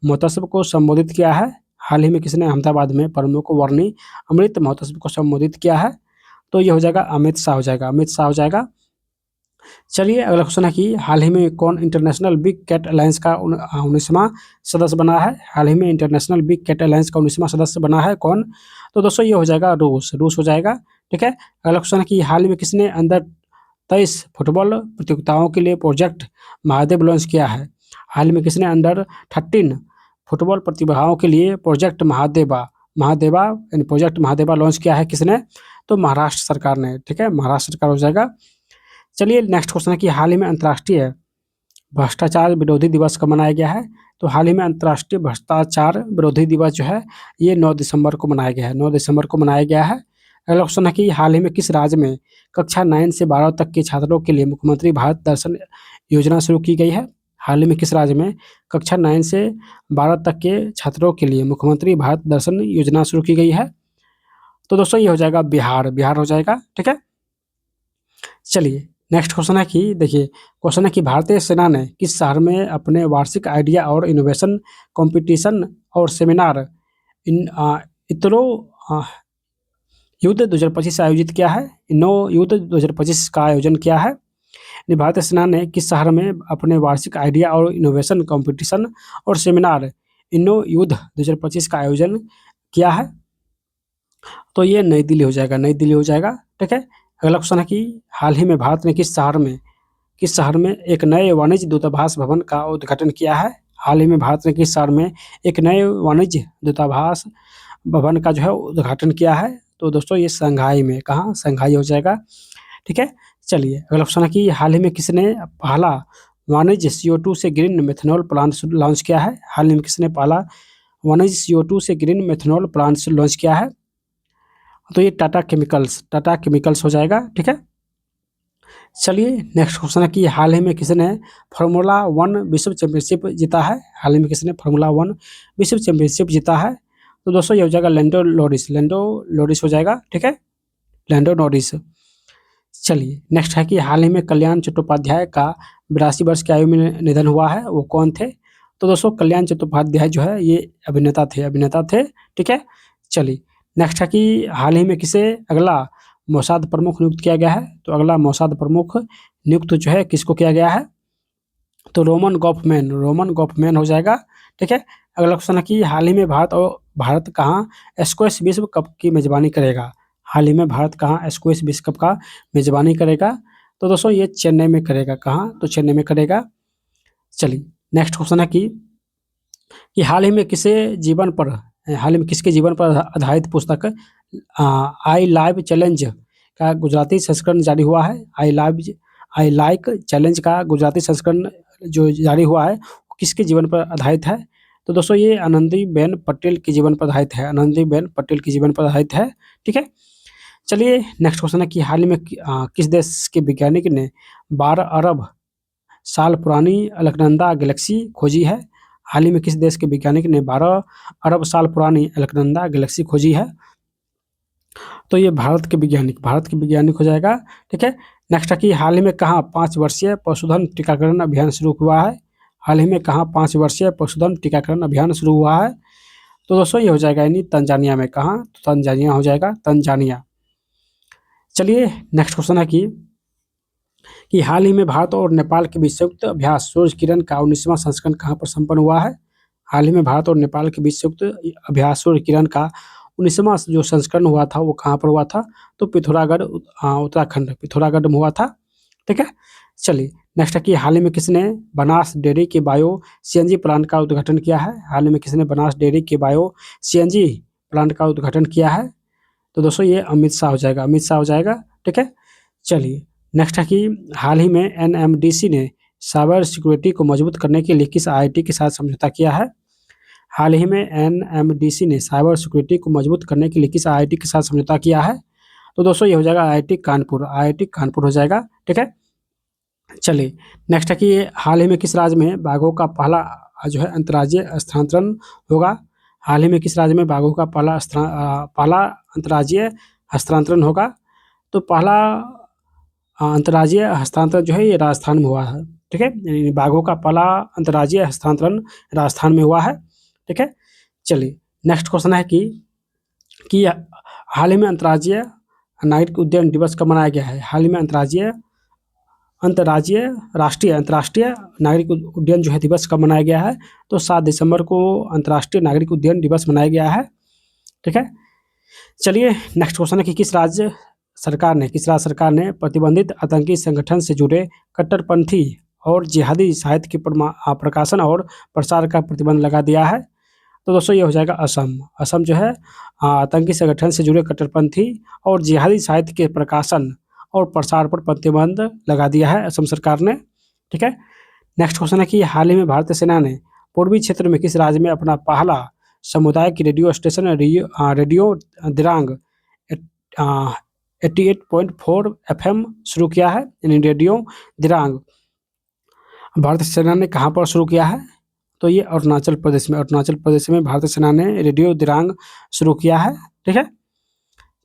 महोत्सव को संबोधित किया है? हाल ही में किसने अहमदाबाद में प्रमुख वर्णी अमृत महोत्सव को संबोधित किया है? तो ये हो जाएगा अमित शाह हो जाएगा, अमित शाह हो जाएगा। चलिए अगला क्वेश्चन है कि हाल ही में कौन इंटरनेशनल बिग कैट अलायंस का 19वां सदस्य बना है? हाल ही में इंटरनेशनल बिग कैट अलायंस का 19वां सदस्य बना है कौन? तो दोस्तों ये हो जाएगा रूस, रूस हो जाएगा। ठीक है, अगला क्वेश्चन है कि हाल ही में किसने अंडर 23 फुटबॉल प्रतियोगिताओं के लिए प्रोजेक्ट महादेव लॉन्च किया है? हाल में किसने अंडर 13 फुटबॉल प्रतिभाओं के लिए प्रोजेक्ट महादेवा महादेवा यानी प्रोजेक्ट महादेवा लॉन्च किया है किसने? तो महाराष्ट्र सरकार ने। ठीक है, महाराष्ट्र सरकार हो जाएगा। चलिए नेक्स्ट क्वेश्चन है कि हाल ही में अंतर्राष्ट्रीय भ्रष्टाचार विरोधी दिवस कब मनाया गया है? तो हाल ही में अंतर्राष्ट्रीय भ्रष्टाचार विरोधी दिवस जो है ये 9 दिसंबर को मनाया गया है। 9 दिसंबर को मनाया गया है। अगला क्वेश्चन है कि हाल ही में किस राज्य में कक्षा 9 से 12 तक के छात्रों के लिए मुख्यमंत्री भारत दर्शन योजना शुरू की गई है? हाल ही में किस राज्य में कक्षा 9 से 12 तक के छात्रों के लिए मुख्यमंत्री भारत दर्शन योजना शुरू की गई है? तो दोस्तों ये हो जाएगा बिहार। बिहार हो जाएगा। ठीक है, चलिए नेक्स्ट क्वेश्चन है कि देखिए क्वेश्चन है कि भारतीय सेना ने किस शहर में अपने वार्षिक आइडिया और इनोवेशन कंपटीशन और सेमिनार इतरो युद्ध 2025 आयोजित किया है? इनो युद्ध 2025 का आयोजन किया है। भारतीय सेना ने किस शहर में अपने वार्षिक आइडिया और इनोवेशन कंपटीशन और सेमिनार इनो युद्ध 2025 का आयोजन किया है? तो ये नई दिल्ली हो जाएगा। नई दिल्ली हो जाएगा। ठीक है, अगला क्वेश्चन है कि हाल ही में भारत ने किस शहर में एक नए वाणिज्य दूतावास भवन का उद्घाटन किया है? हाल ही में भारत ने किस शहर में एक नए वाणिज्य दूतावास भवन का जो है उद्घाटन किया है? तो दोस्तों ये संघाई में। कहाँ? संघाई हो जाएगा। ठीक है, चलिए अगला क्वेश्चन है कि हाल ही में किसने पहला वाणिज्य CO2 से ग्रीन मेथनॉल प्लांट लॉन्च किया है? हाल ही में किसने पहला वाणिज्य CO2 से ग्रीन मेथनॉल प्लांट लॉन्च किया है? तो ये टाटा केमिकल्स हो जाएगा। ठीक है, चलिए नेक्स्ट क्वेश्चन है कि हाल ही में किसने फार्मूला 1 विश्व चैंपियनशिप जीता है? हाल ही में किसने फार्मूला 1 विश्व चैंपियनशिप जीता है? तो दोस्तों ये हो जाएगा लैंडो लॉरिस हो जाएगा। ठीक है, लैंडो नॉरिस। चलिए नेक्स्ट है कि हाल ही में कल्याण चट्टोपाध्याय का 82 वर्ष की आयु में निधन हुआ है। वो कौन थे? तो दोस्तों कल्याण चट्टोपाध्याय जो है ये अभिनेता थे। ठीक है, चलिए नेक्स्ट है कि हाल ही में किसे अगला मोसाद प्रमुख नियुक्त किया गया है? तो अगला मोसाद प्रमुख नियुक्त जो है किसको किया गया है? तो रोमन गॉफमैन हो जाएगा। ठीक है, अगला क्वेश्चन है कि हाल ही में भारत कहाँ स्क्वैश विश्व कप की मेजबानी करेगा? हाल ही में भारत कहाँ स्क्वैश विश्व कप का मेजबानी करेगा? तो दोस्तों ये चेन्नई में करेगा। कहाँ? तो चेन्नई में करेगा। चलिए नेक्स्ट क्वेश्चन है कि हाल ही में किसके जीवन पर आधारित पुस्तक आई लाइव चैलेंज का गुजराती संस्करण जारी हुआ है? आई लाइक चैलेंज का गुजराती संस्करण जो जारी हुआ है किसके जीवन पर आधारित है? तो दोस्तों ये आनंदीबेन पटेल के जीवन पर आधारित है। ठीक है, चलिए नेक्स्ट क्वेश्चन है कि हाल ही में किस देश के वैज्ञानिक ने 12 अरब साल पुरानी अलकनंदा गैलेक्सी खोजी है? हाल ही में किस देश के वैज्ञानिक ने 12 अरब साल पुरानी अलकनंदा गैलेक्सी खोजी है? तो ये भारत के वैज्ञानिक हो जाएगा। ठीक है, नेक्स्ट है कि हाल ही में कहाँ 5 वर्षीय पशुधन टीकाकरण अभियान शुरू हुआ है? हाल ही में कहाँ 5 वर्षीय पशुधन टीकाकरण अभियान शुरू हुआ है? तो दोस्तों ये हो जाएगा यानी तंजानिया में। कहाँ? तो तंजानिया हो जाएगा, तंजानिया। चलिए नेक्स्ट क्वेश्चन है कि हाल ही में भारत और नेपाल के बीच संयुक्त अभ्यास सूर्य किरण का 19वां संस्करण कहाँ पर संपन्न हुआ है? हाल ही में भारत और नेपाल के बीच संयुक्त अभ्यास सूर्य किरण का 19वां जो संस्करण हुआ था वो कहाँ पर हुआ था? तो पिथौरागढ़ उत्तराखंड में हुआ था। ठीक है, चलिए नेक्स्ट है कि हाल ही में किसने बनास डेयरी के बायो CNG प्लांट का उद्घाटन किया है? हाल ही में किसने बनास डेयरी के बायो CNG प्लांट का उद्घाटन किया है? तो दोस्तों ये अमित शाह हो जाएगा। ठीक है, चलिए नेक्स्ट है कि हाल ही में NMDC ने साइबर सिक्योरिटी को मजबूत करने के लिए किस IIT के साथ समझौता किया है? हाल ही में NMDC ने साइबर सिक्योरिटी को मजबूत करने के लिए किस IIT के साथ समझौता किया है? तो दोस्तों ये हो जाएगा IIT कानपुर हो जाएगा। ठीक है, चलिए नेक्स्ट है कि हाल ही में किस राज्य में बाघों का पहला जो है अंतर्राज्यीय स्थानांतरण होगा? हाल ही में किस राज्य में बाघों का पहला अंतर्राज्यीय हस्तांतरण होगा? तो पहला अंतर्राज्यीय हस्तांतरण जो है ये राजस्थान में हुआ है। ठीक है, बाघों का पहला अंतर्राज्यीय हस्तांतरण राजस्थान में हुआ है। ठीक है, चलिए नेक्स्ट क्वेश्चन है कि हाल ही में अंतर्राज्यीय नागरिक उड्डयन दिवस कब मनाया गया है? हाल ही में अंतर्राष्ट्रीय नागरिक उड्डयन जो है दिवस कब मनाया गया है? तो 7 दिसंबर को अंतर्राष्ट्रीय नागरिक उड्डयन दिवस मनाया गया है। ठीक है, चलिए नेक्स्ट क्वेश्चन है कि किस राज्य सरकार ने प्रतिबंधित आतंकी संगठन से जुड़े कट्टरपंथी और जिहादी साहित्य के प्रकाशन और प्रसार का प्रतिबंध लगा दिया है। तो दोस्तों ये हो जाएगा असम। असम जो है आतंकी संगठन से जुड़े कट्टरपंथी और जिहादी साहित्य के प्रकाशन और प्रसार पर प्रतिबंध लगा दिया है असम सरकार ने। ठीक है। नेक्स्ट क्वेश्चन है कि हाल ही में भारतीय सेना ने पूर्वी क्षेत्र में किस राज्य में अपना पहला सामुदायिक radio station radio Dirang 88.4 FM शुरू किया है। यानी रेडियो दिरांग भारतीय सेना ने कहाँ पर शुरू किया है? तो ये अरुणाचल प्रदेश में। अरुणाचल प्रदेश में भारतीय सेना ने रेडियो दिरांग शुरू किया है। ठीक है।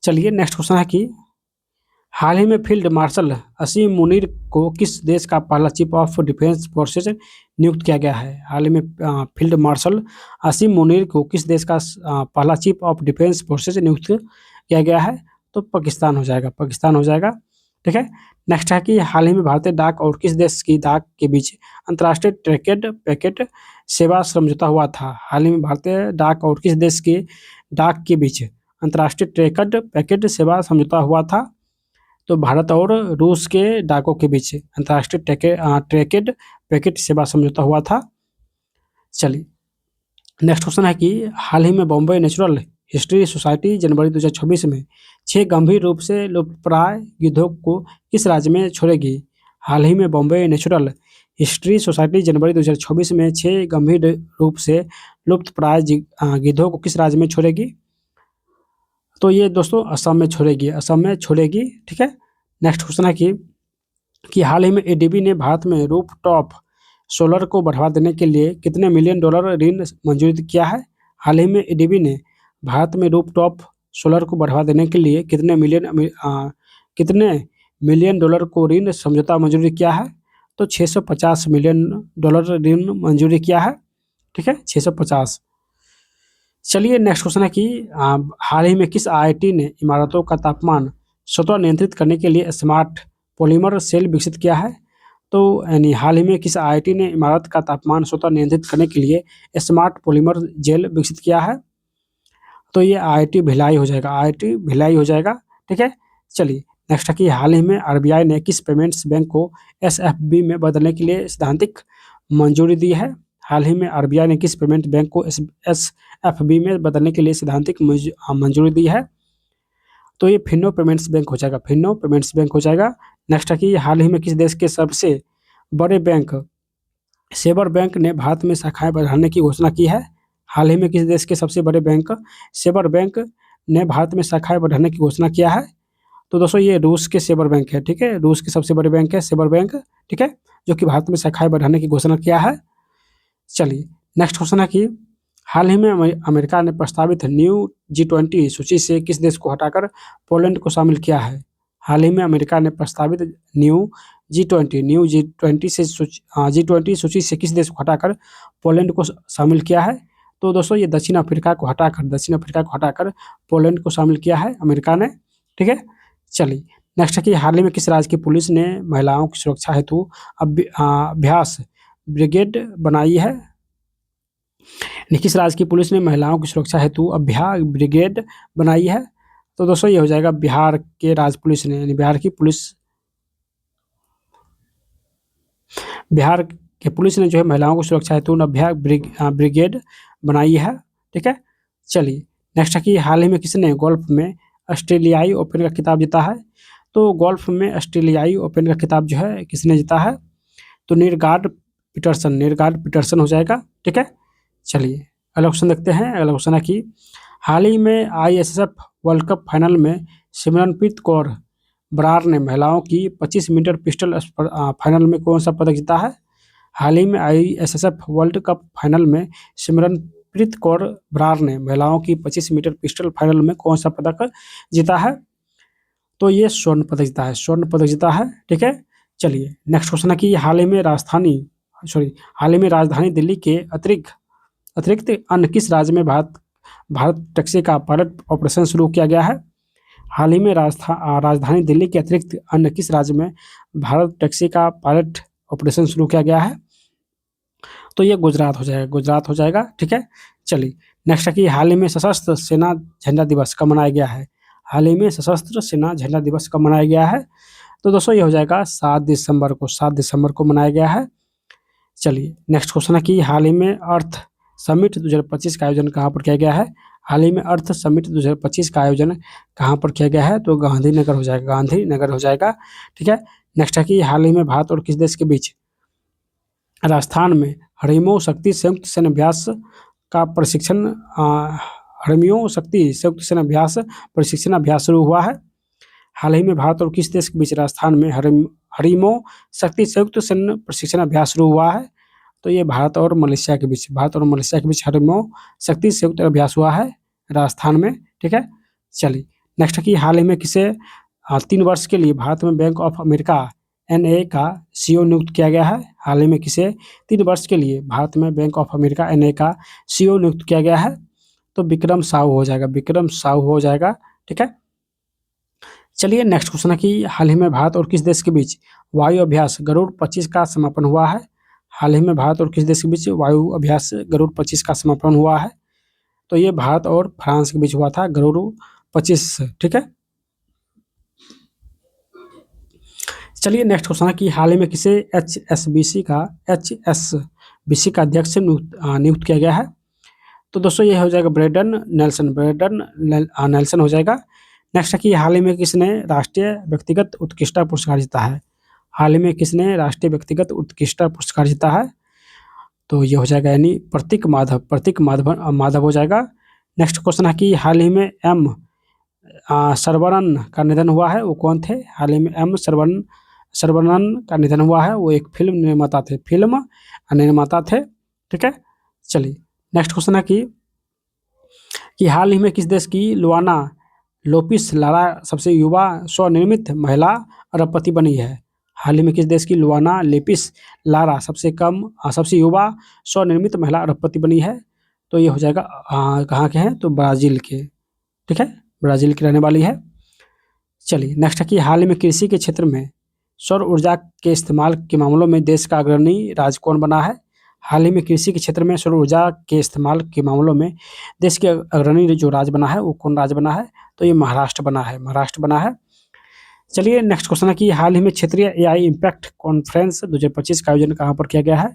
चलिए नेक्स्ट क्वेश्चन है कि हाल ही में फील्ड मार्शल असीम मुनीर को किस देश का पहला चीफ ऑफ डिफेंस फोर्सेज नियुक्त किया गया है? हाल ही में फील्ड मार्शल असीम मुनीर को किस देश का पहला चीफ ऑफ डिफेंस फोर्सेज नियुक्त किया गया है? तो पाकिस्तान हो जाएगा। पाकिस्तान हो जाएगा। ठीक है। नेक्स्ट है कि हाल ही में भारतीय डाक और किस देश की डाक के बीच अंतर्राष्ट्रीय ट्रैकेड पैकेट सेवा समझौता हुआ था? हाल ही में भारतीय डाक और किस देश के डाक के बीच अंतर्राष्ट्रीय ट्रैकेड पैकेट सेवा समझौता हुआ था? तो भारत और रूस के डाकों के बीच अंतर्राष्ट्रीय ट्रैकेड पैकेट सेवा समझौता हुआ था। चलिए नेक्स्ट क्वेश्चन है कि हाल ही में बॉम्बे नेचुरल हिस्ट्री सोसाइटी जनवरी 2026 में 6 गंभीर रूप से लुप्तप्राय गिद्धों को किस राज्य में छोड़ेगी? हाल ही में बॉम्बे नेचुरल हिस्ट्री सोसाइटी जनवरी 2026 में 6 गंभीर रूप से लुप्तप्राय गिद्धों को किस राज्य में छोड़ेगी? तो ये दोस्तों असम में छोड़ेगी। असम में छोड़ेगी। ठीक है। नेक्स्ट क्वेश्चन है कि हाल ही में एडीबी ने भारत में रूफटॉप सोलर को बढ़ावा देने के लिए कितने मिलियन डॉलर ऋण मंजूर किया है? हाल ही में एडीबी ने भारत में रूफटॉप सोलर को बढ़ावा देने के लिए कितने मिलियन डॉलर को ऋण समझौता मंजूरी किया है? तो 650 मिलियन डॉलर ऋण मंजूरी किया है। ठीक है। 650। चलिए नेक्स्ट क्वेश्चन है कि हाल ही में किस आईआईटी ने इमारतों का तापमान स्वतः नियंत्रित करने के लिए स्मार्ट पॉलीमर सेल विकसित किया है? तो यानी हाल ही में किस आईआईटी ने इमारत का तापमान स्वतः नियंत्रित करने के लिए स्मार्ट पॉलीमर जेल विकसित किया है? तो ये आईआईटी भिलाई हो जाएगा। आईआईटी भिलाई हो जाएगा। ठीक है। चलिए नेक्स्ट है कि हाल ही में आरबीआई ने किस पेमेंट्स बैंक को एसएफबी में बदलने के लिए सैद्धांतिक मंजूरी दी है? हाल ही में आरबीआई ने किस पेमेंट बैंक को एसएफबी में बदलने के लिए सैद्धांतिक मंजूरी दी है? तो ये फिनो पेमेंट्स बैंक हो जाएगा। फिनो पेमेंट्स बैंक हो जाएगा। नेक्स्ट है कि हाल ही में किस देश के सबसे बड़े बैंक सेबर बैंक ने भारत में शाखाएं बढ़ाने की घोषणा की है? हाल ही में किस देश के सबसे बड़े बैंक सेबर बैंक ने भारत में शाखाएं बढ़ाने की घोषणा किया है? तो दोस्तों ये रूस के सेबर बैंक है। ठीक है। रूस के सबसे बड़े बैंक है सेबर बैंक। ठीक है। जो कि भारत में शाखाएं बढ़ाने की घोषणा किया है। चलिए नेक्स्ट क्वेश्चन है कि हाल ही में अमेरिका ने प्रस्तावित न्यू G20 सूची से किस देश को हटाकर पोलैंड को शामिल किया है? हाल ही में अमेरिका ने प्रस्तावित न्यू G20 से G20 सूची से किस देश को हटाकर पोलैंड को शामिल किया है? तो दोस्तों ये दक्षिण अफ्रीका को हटाकर पोलैंड को शामिल किया है अमेरिका ने। ठीक है। चलिए नेक्स्ट है कि हाल ही में किस राज्य की पुलिस ने महिलाओं की सुरक्षा हेतु अभ्यास ब्रिगेड बनाई है? किस राज्य की पुलिस ने महिलाओं की सुरक्षा हेतु अभ्यास ब्रिगेड बनाई है? तो दोस्तों ये हो जाएगा बिहार के राज्य पुलिस ने। यानी बिहार के पुलिस ने जो है महिलाओं की सुरक्षा हेतु अभ्यास ब्रिगेड बनाई है। ठीक है। चलिए नेक्स्ट है कि हाल ही में किसने गोल्फ में ऑस्ट्रेलियाई ओपन का खिताब जीता है? तो गोल्फ में ऑस्ट्रेलियाई ओपन का खिताब जो है किसने जीता है? तो नीरगार्ड पीटरसन हो जाएगा। ठीक है। चलिए अगला क्वेश्चन देखते हैं। अगला क्वेश्चन है कि हाल ही में आईएसएसएफ वर्ल्ड कप फाइनल में सिमरनप्रीत कौर बरार ने महिलाओं की 25 मीटर पिस्टल फाइनल में कौन सा पदक जीता है? हाल ही में आईएसएसएफ वर्ल्ड कप फाइनल में सिमरनप्रीत कौर बरार ने महिलाओं की 25 मीटर पिस्टल फाइनल में कौन सा पदक जीता है? तो ये स्वर्ण पदक जीता है। ठीक है। चलिए नेक्स्ट क्वेश्चन है कि हाल ही में राजधानी दिल्ली के अतिरिक्त अन्य किस राज्य में भारत टैक्सी का पायलट ऑपरेशन शुरू किया गया है? हाल ही में राजधानी दिल्ली के अतिरिक्त अन्य किस राज्य में भारत टैक्सी का पायलट ऑपरेशन शुरू किया गया है? तो ये गुजरात हो जाएगा। ठीक है। चलिए नेक्स्ट है कि हाल ही में सशस्त्र सेना झंडा दिवस कब मनाया गया है? हाल ही में सशस्त्र सेना झंडा दिवस कब मनाया गया है? तो दोस्तों ये हो जाएगा 7 दिसंबर को मनाया गया है। चलिए नेक्स्ट क्वेश्चन है कि हाल ही में अर्थ समिट 2025 का आयोजन कहाँ पर किया गया है। हाल ही में अर्थ समिट 2025 का आयोजन कहाँ पर किया गया है, तो गांधीनगर हो जाएगा, गांधीनगर हो जाएगा। ठीक है। नेक्स्ट है कि हाल ही में भारत और किस देश के बीच राजस्थान में हरिमो शक्ति संयुक्त सेना अभ्यास का प्रशिक्षण हरमियो शक्ति संयुक्त सेना अभ्यास प्रशिक्षण अभ्यास शुरू हुआ है। हाल ही में भारत और किस देश के बीच राजस्थान में हरिमो शक्ति संयुक्त सैन्य प्रशिक्षण अभ्यास शुरू हुआ है, तो ये भारत और मलेशिया के बीच हरिमो शक्ति संयुक्त अभ्यास हुआ है राजस्थान में। ठीक है। चलिए नेक्स्ट कि हाल ही में किसे 3 वर्ष के लिए भारत में बैंक ऑफ अमेरिका NA का CEO नियुक्त किया गया है। हाल ही में किसे 3 वर्ष के लिए भारत में बैंक ऑफ अमेरिका NA का CEO नियुक्त किया गया है, तो विक्रम साहू हो जाएगा। ठीक है। चलिए नेक्स्ट क्वेश्चन है कि हाल ही में भारत और किस देश के बीच वायु अभ्यास गरुड़ 25 का समापन हुआ है। हाल ही में भारत और किस देश के बीच वायु अभ्यास गरुड़ 25 का समापन हुआ है, तो ये भारत और फ्रांस के बीच हुआ था गरुड़ 25। ठीक है। चलिए नेक्स्ट क्वेश्चन है कि हाल ही में किसे HSBC का अध्यक्ष नियुक्त किया गया है, तो दोस्तों ये हो जाएगा ब्रेंडन नेल्सन हो जाएगा। नेक्स्ट है कि हाल ही में किसने राष्ट्रीय व्यक्तिगत उत्कृष्टता पुरस्कार जीता है। हाल ही में किसने राष्ट्रीय व्यक्तिगत उत्कृष्टता पुरस्कार जीता है, तो ये हो जाएगा यानी प्रतीक माधव हो जाएगा। नेक्स्ट क्वेश्चन है कि हाल ही में M सर्वनन का निधन हुआ है, वो कौन थे। हाल ही में M सर्वनन का निधन हुआ है, वो एक फिल्म निर्माता थे। ठीक है। चलिए नेक्स्ट क्वेश्चन है कि हाल ही में किस देश की लुआना लोपिस लारा सबसे युवा स्वनिर्मित महिला अरबपति बनी है। हाल ही में किस देश की लुआना लेपिस लारा सबसे युवा स्वनिर्मित महिला अरबपति बनी है, तो ये हो जाएगा कहाँ के हैं, तो ब्राज़ील के। ठीक है, ब्राज़ील की रहने वाली है। चलिए नेक्स्ट है कि हाल ही में कृषि के क्षेत्र में सौर ऊर्जा के इस्तेमाल के मामलों में देश का अग्रणी राज्य कौन बना है। हाल ही में कृषि के क्षेत्र में सौर ऊर्जा के इस्तेमाल के मामलों में देश के अग्रणी जो राज्य बना है वो कौन राज्य बना है, तो ये महाराष्ट्र बना है। चलिए नेक्स्ट क्वेश्चन है कि हाल ही में क्षेत्रीय AI इम्पैक्ट कॉन्फ्रेंस 2025 का आयोजन कहाँ पर किया गया है।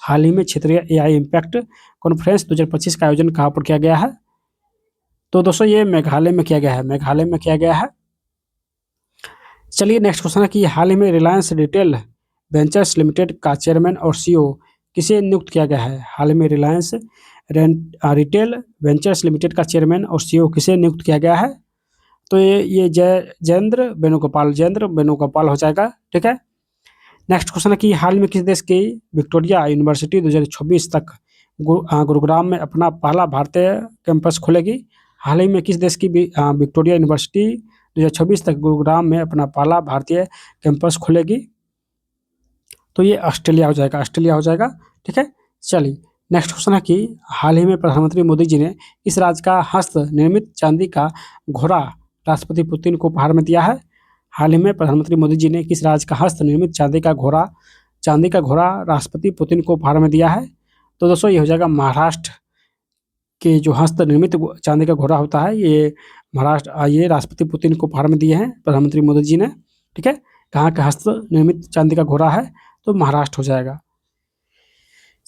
हाल ही में क्षेत्रीय AI इम्पैक्ट कॉन्फ्रेंस 2025 का आयोजन कहाँ पर किया गया है, तो दोस्तों ये मेघालय में किया गया है। चलिए नेक्स्ट क्वेश्चन है कि हाल ही में रिलायंस रिटेल वेंचर्स लिमिटेड का चेयरमैन और CEO किसे नियुक्त किया गया है। हाल ही में रिलायंस रिटेल वेंचर्स लिमिटेड का चेयरमैन और CEO किसे नियुक्त किया गया है, तो ये जयेंद्र वेणुगोपाल हो जाएगा। ठीक है। नेक्स्ट क्वेश्चन है कि हाल में किस देश की विक्टोरिया यूनिवर्सिटी 2026 तक गुरुग्राम में अपना पहला भारतीय कैंपस खोलेगी। हाल ही में किस देश की विक्टोरिया यूनिवर्सिटी 2026 तक गुरुग्राम में अपना पहला भारतीय कैंपस खोलेगी, तो ये ऑस्ट्रेलिया हो जाएगा। ठीक है। चलिए नेक्स्ट क्वेश्चन है कि हाल ही में प्रधानमंत्री मोदी जी ने इस राज्य का हस्त निर्मित चांदी का घोड़ा राष्ट्रपति पुतिन को उपहार में दिया है। हाल ही में प्रधानमंत्री मोदी जी ने किस राज्य का हस्त निर्मित चांदी का घोड़ा राष्ट्रपति पुतिन को उपहार में दिया है, तो दोस्तों ये हो जाएगा महाराष्ट्र के जो हस्त निर्मित चांदी का घोड़ा होता है ये राष्ट्रपति पुतिन को उपहार में दिए हैं प्रधानमंत्री मोदी जी ने। ठीक है। कहाँ का हस्त निर्मित चांदी का घोड़ा है, तो महाराष्ट्र हो जाएगा।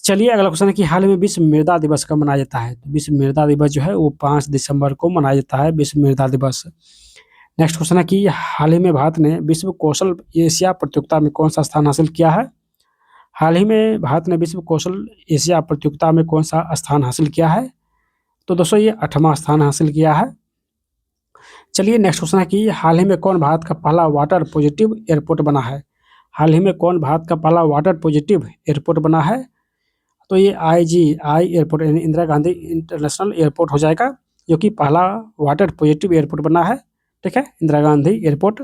चलिए अगला क्वेश्चन है कि हाल में विश्व मृदा दिवस कब मनाया जाता है, तो विश्व मृदा दिवस जो है वो 5 दिसंबर को मनाया जाता है, विश्व मृदा दिवस। नेक्स्ट क्वेश्चन है कि हाल ही में भारत ने विश्व कौशल एशिया प्रतियोगिता में कौन सा स्थान हासिल किया है। हाल ही में भारत ने विश्व कौशल एशिया प्रतियोगिता में कौन सा स्थान हासिल किया है, तो दोस्तों ये 8वां स्थान हासिल किया है। चलिए नेक्स्ट क्वेश्चन है कि हाल ही में कौन भारत का पहला वाटर पॉजिटिव एयरपोर्ट बना है। हाल ही में कौन भारत का पहला वाटर पॉजिटिव एयरपोर्ट बना है, तो ये IGI एयरपोर्ट यानी इंदिरा गांधी इंटरनेशनल एयरपोर्ट हो जाएगा, जो कि पहला वाटर पॉजिटिव एयरपोर्ट बना है। ठीक है, इंदिरा गांधी एयरपोर्ट।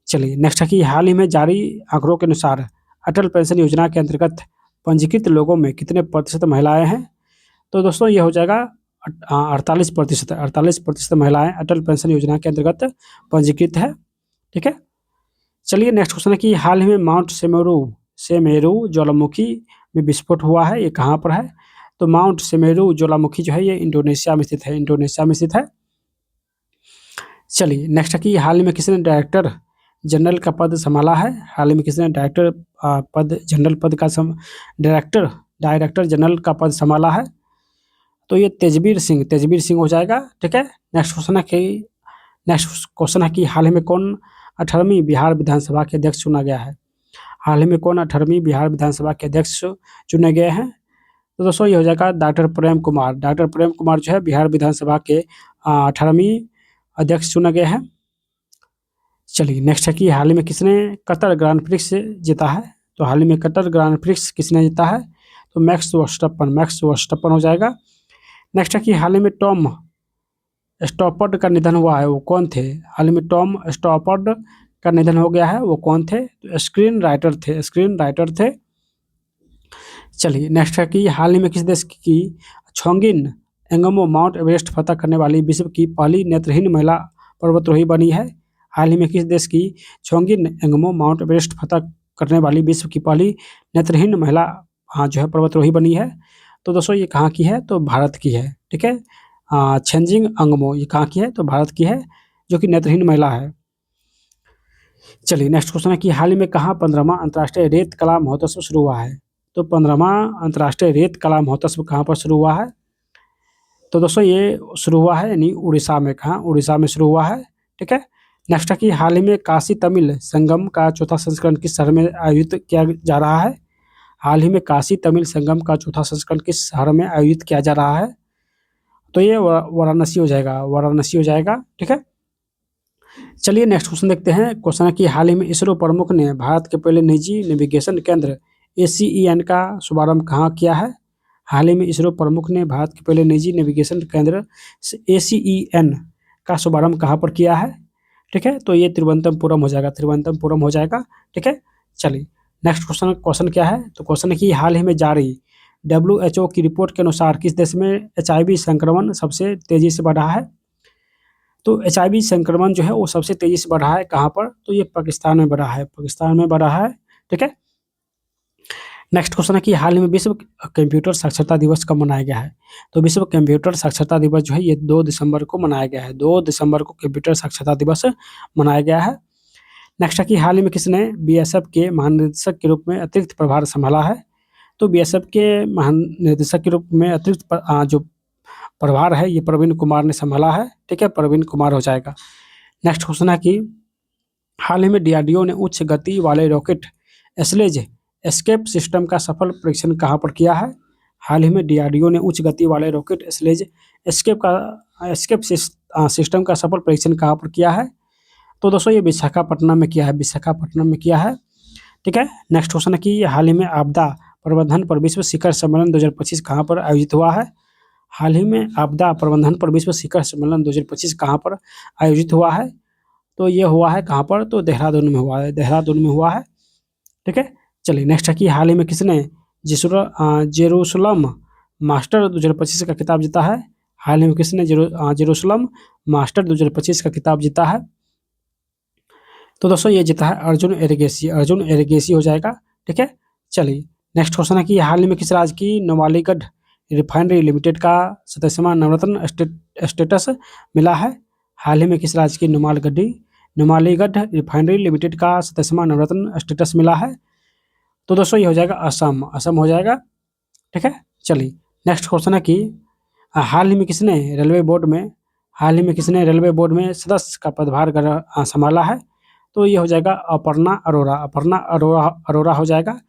चलिए नेक्स्ट है कि हाल ही में जारी आंकड़ों के अनुसार अटल पेंशन योजना के अंतर्गत पंजीकृत लोगों में कितने प्रतिशत महिलाएं हैं, तो दोस्तों ये हो जाएगा 48% महिलाएं अटल पेंशन योजना के अंतर्गत पंजीकृत है। ठीक है। चलिए नेक्स्ट क्वेश्चन है कि हाल ही में माउंट सेमेरू ज्वालामुखी में विस्फोट हुआ है, ये कहाँ पर है, तो माउंट सेमेरू ज्वालामुखी जो है ये इंडोनेशिया में स्थित है। चलिए नेक्स्ट है कि हाल ही में किसने डायरेक्टर जनरल का पद संभाला है? हाल ही में किसने डायरेक्टर पद जनरल पद का डायरेक्टर जनरल का पद संभाला है? तो ये तेजवीर सिंह हो जाएगा। ठीक है। नेक्स्ट क्वेश्चन है कि हाल ही में कौन 18वीं बिहार विधानसभा के अध्यक्ष चुना गया है? हाल ही में कौन 18वीं बिहार विधानसभा के अध्यक्ष चुने गए हैं? तो दोस्तों ये हो जाएगा डॉक्टर प्रेम कुमार। डॉक्टर प्रेम कुमार जो है बिहार विधानसभा के 18वीं अध्यक्ष चुने गए हैं। चलिए नेक्स्ट है कि हाल ही में किसने कतर ग्रांड प्रिक्स जीता है? तो हाल ही में कतर ग्रांड प्रिक्स किसने जीता है? तो मैक्स वर्स्टप्पन हो जाएगा। नेक्स्ट है कि हाल ही में टॉम स्टॉपर्ड का निधन हुआ है, वो कौन थे? हाल ही में टॉम स्टॉपर्ड का निधन हो गया है, वो कौन थे? तो स्क्रीन राइटर थे। चलिए नेक्स्ट है कि हाल ही में किस देश की छोंगिन एंगमो माउंट एवरेस्ट फतह करने वाली विश्व की पहली नेत्रहीन महिला पर्वतारोही बनी है? हाल ही में किस देश की छोंगिन एंगमो माउंट एवरेस्ट फतह करने वाली विश्व की पहली नेत्रहीन महिला जो है पर्वतारोही बनी है? तो दोस्तों ये कहाँ की है? तो भारत की है। ठीक है। छेंजिंग अंगमो ये कहाँ की है? तो भारत की है, जो कि नेत्रहीन महिला है। चलिए नेक्स्ट क्वेश्चन है कि हाल ही में कहाँ 15वां अंतर्राष्ट्रीय रेत कला महोत्सव शुरू हुआ है? तो 15वां अंतर्राष्ट्रीय रेत कला महोत्सव कहाँ पर शुरू हुआ है? तो दोस्तों ये शुरू हुआ है यानी उड़ीसा में। कहाँ? उड़ीसा में शुरू हुआ है। ठीक है। नेक्स्ट है कि हाल ही में काशी तमिल संगम का चौथा संस्करण किस शहर में आयोजित किया जा रहा है? हाल ही में काशी तमिल संगम का चौथा संस्करण किस शहर में आयोजित किया जा रहा है? तो ये वाराणसी हो जाएगा। ठीक है। चलिए नेक्स्ट क्वेश्चन देखते हैं। क्वेश्चन है कि हाल ही में इसरो प्रमुख ने भारत के पहले निजी नेविगेशन केंद्र ACEN का शुभारंभ कहाँ किया है? हाल ही में इसरो प्रमुख ने भारत के पहले निजी नेविगेशन केंद्र ACEN का शुभारंभ कहाँ पर किया है? ठीक है। तो ये तिरुवनंतपुरम हो जाएगा। ठीक है। चलिए नेक्स्ट क्वेश्चन क्या है? तो क्वेश्चन है कि हाल ही में जारी WHO की रिपोर्ट के अनुसार किस देश में HIV संक्रमण सबसे तेजी से बढ़ा है? तो HIV संक्रमण जो है वो सबसे तेजी से बढ़ा है कहाँ पर? तो ये पाकिस्तान में बढ़ा है। ठीक है। नेक्स्ट क्वेश्चन है कि हाल ही में विश्व कंप्यूटर साक्षरता दिवस कब मनाया गया है? तो विश्व कंप्यूटर साक्षरता दिवस जो है ये 2 दिसंबर को मनाया गया है। 2 दिसंबर को कंप्यूटर साक्षरता दिवस मनाया गया है। नेक्स्ट है कि हाल ही में किसने BSF के महानिदेशक के रूप में अतिरिक्त प्रभार संभाला है? तो BSF के महानिदेशक के रूप में अतिरिक्त जो प्रभार है ये प्रवीण कुमार ने संभाला है। ठीक है। प्रवीण कुमार हो जाएगा। नेक्स्ट क्वेश्चन है कि हाल ही में DRDO ने उच्च गति वाले रॉकेट स्लेज एस्केप सिस्टम का सफल परीक्षण कहाँ पर किया है? हाल ही में DRDO ने उच्च गति वाले रॉकेट स्लेज एस्केप सिस्टम का सफल परीक्षण कहाँ पर किया है? तो दोस्तों ये विशाखापट्टनम में किया है। ठीक है। नेक्स्ट क्वेश्चन है कि हाल ही में आपदा प्रबंधन पर विश्व शिखर सम्मेलन 2025 कहाँ पर आयोजित हुआ है? हाल ही में आपदा प्रबंधन पर विश्व शिखर सम्मेलन 2025 कहाँ पर आयोजित हुआ है? तो ये हुआ है कहाँ पर? तो देहरादून में हुआ है। ठीक है। चलिए नेक्स्ट है कि हाल ही में किसने जेरूसलम मास्टर 2025 का खिताब जीता है? हाल ही में किसने जेरूसलम मास्टर 2025 का खिताब जीता है? तो दोस्तों ये जीता है अर्जुन एरिगेसी हो जाएगा। ठीक है। चलिए नेक्स्ट क्वेश्चन है कि हाल ही में किस राज्य की नुमालीगढ़ रिफाइनरी लिमिटेड का 27वां नवरत्न स्टेटस मिला है? हाल ही में किस राज्य की नुमालीगढ़ रिफाइनरी लिमिटेड का 27वां नवरत्न स्टेटस मिला है? तो दोस्तों ये हो जाएगा असम हो जाएगा। ठीक है। चलिए नेक्स्ट क्वेश्चन है कि हाल ही में किसने रेलवे बोर्ड में सदस्य का पदभार संभाला है? तो ये हो जाएगा अपर्णा अरोरा हो जाएगा।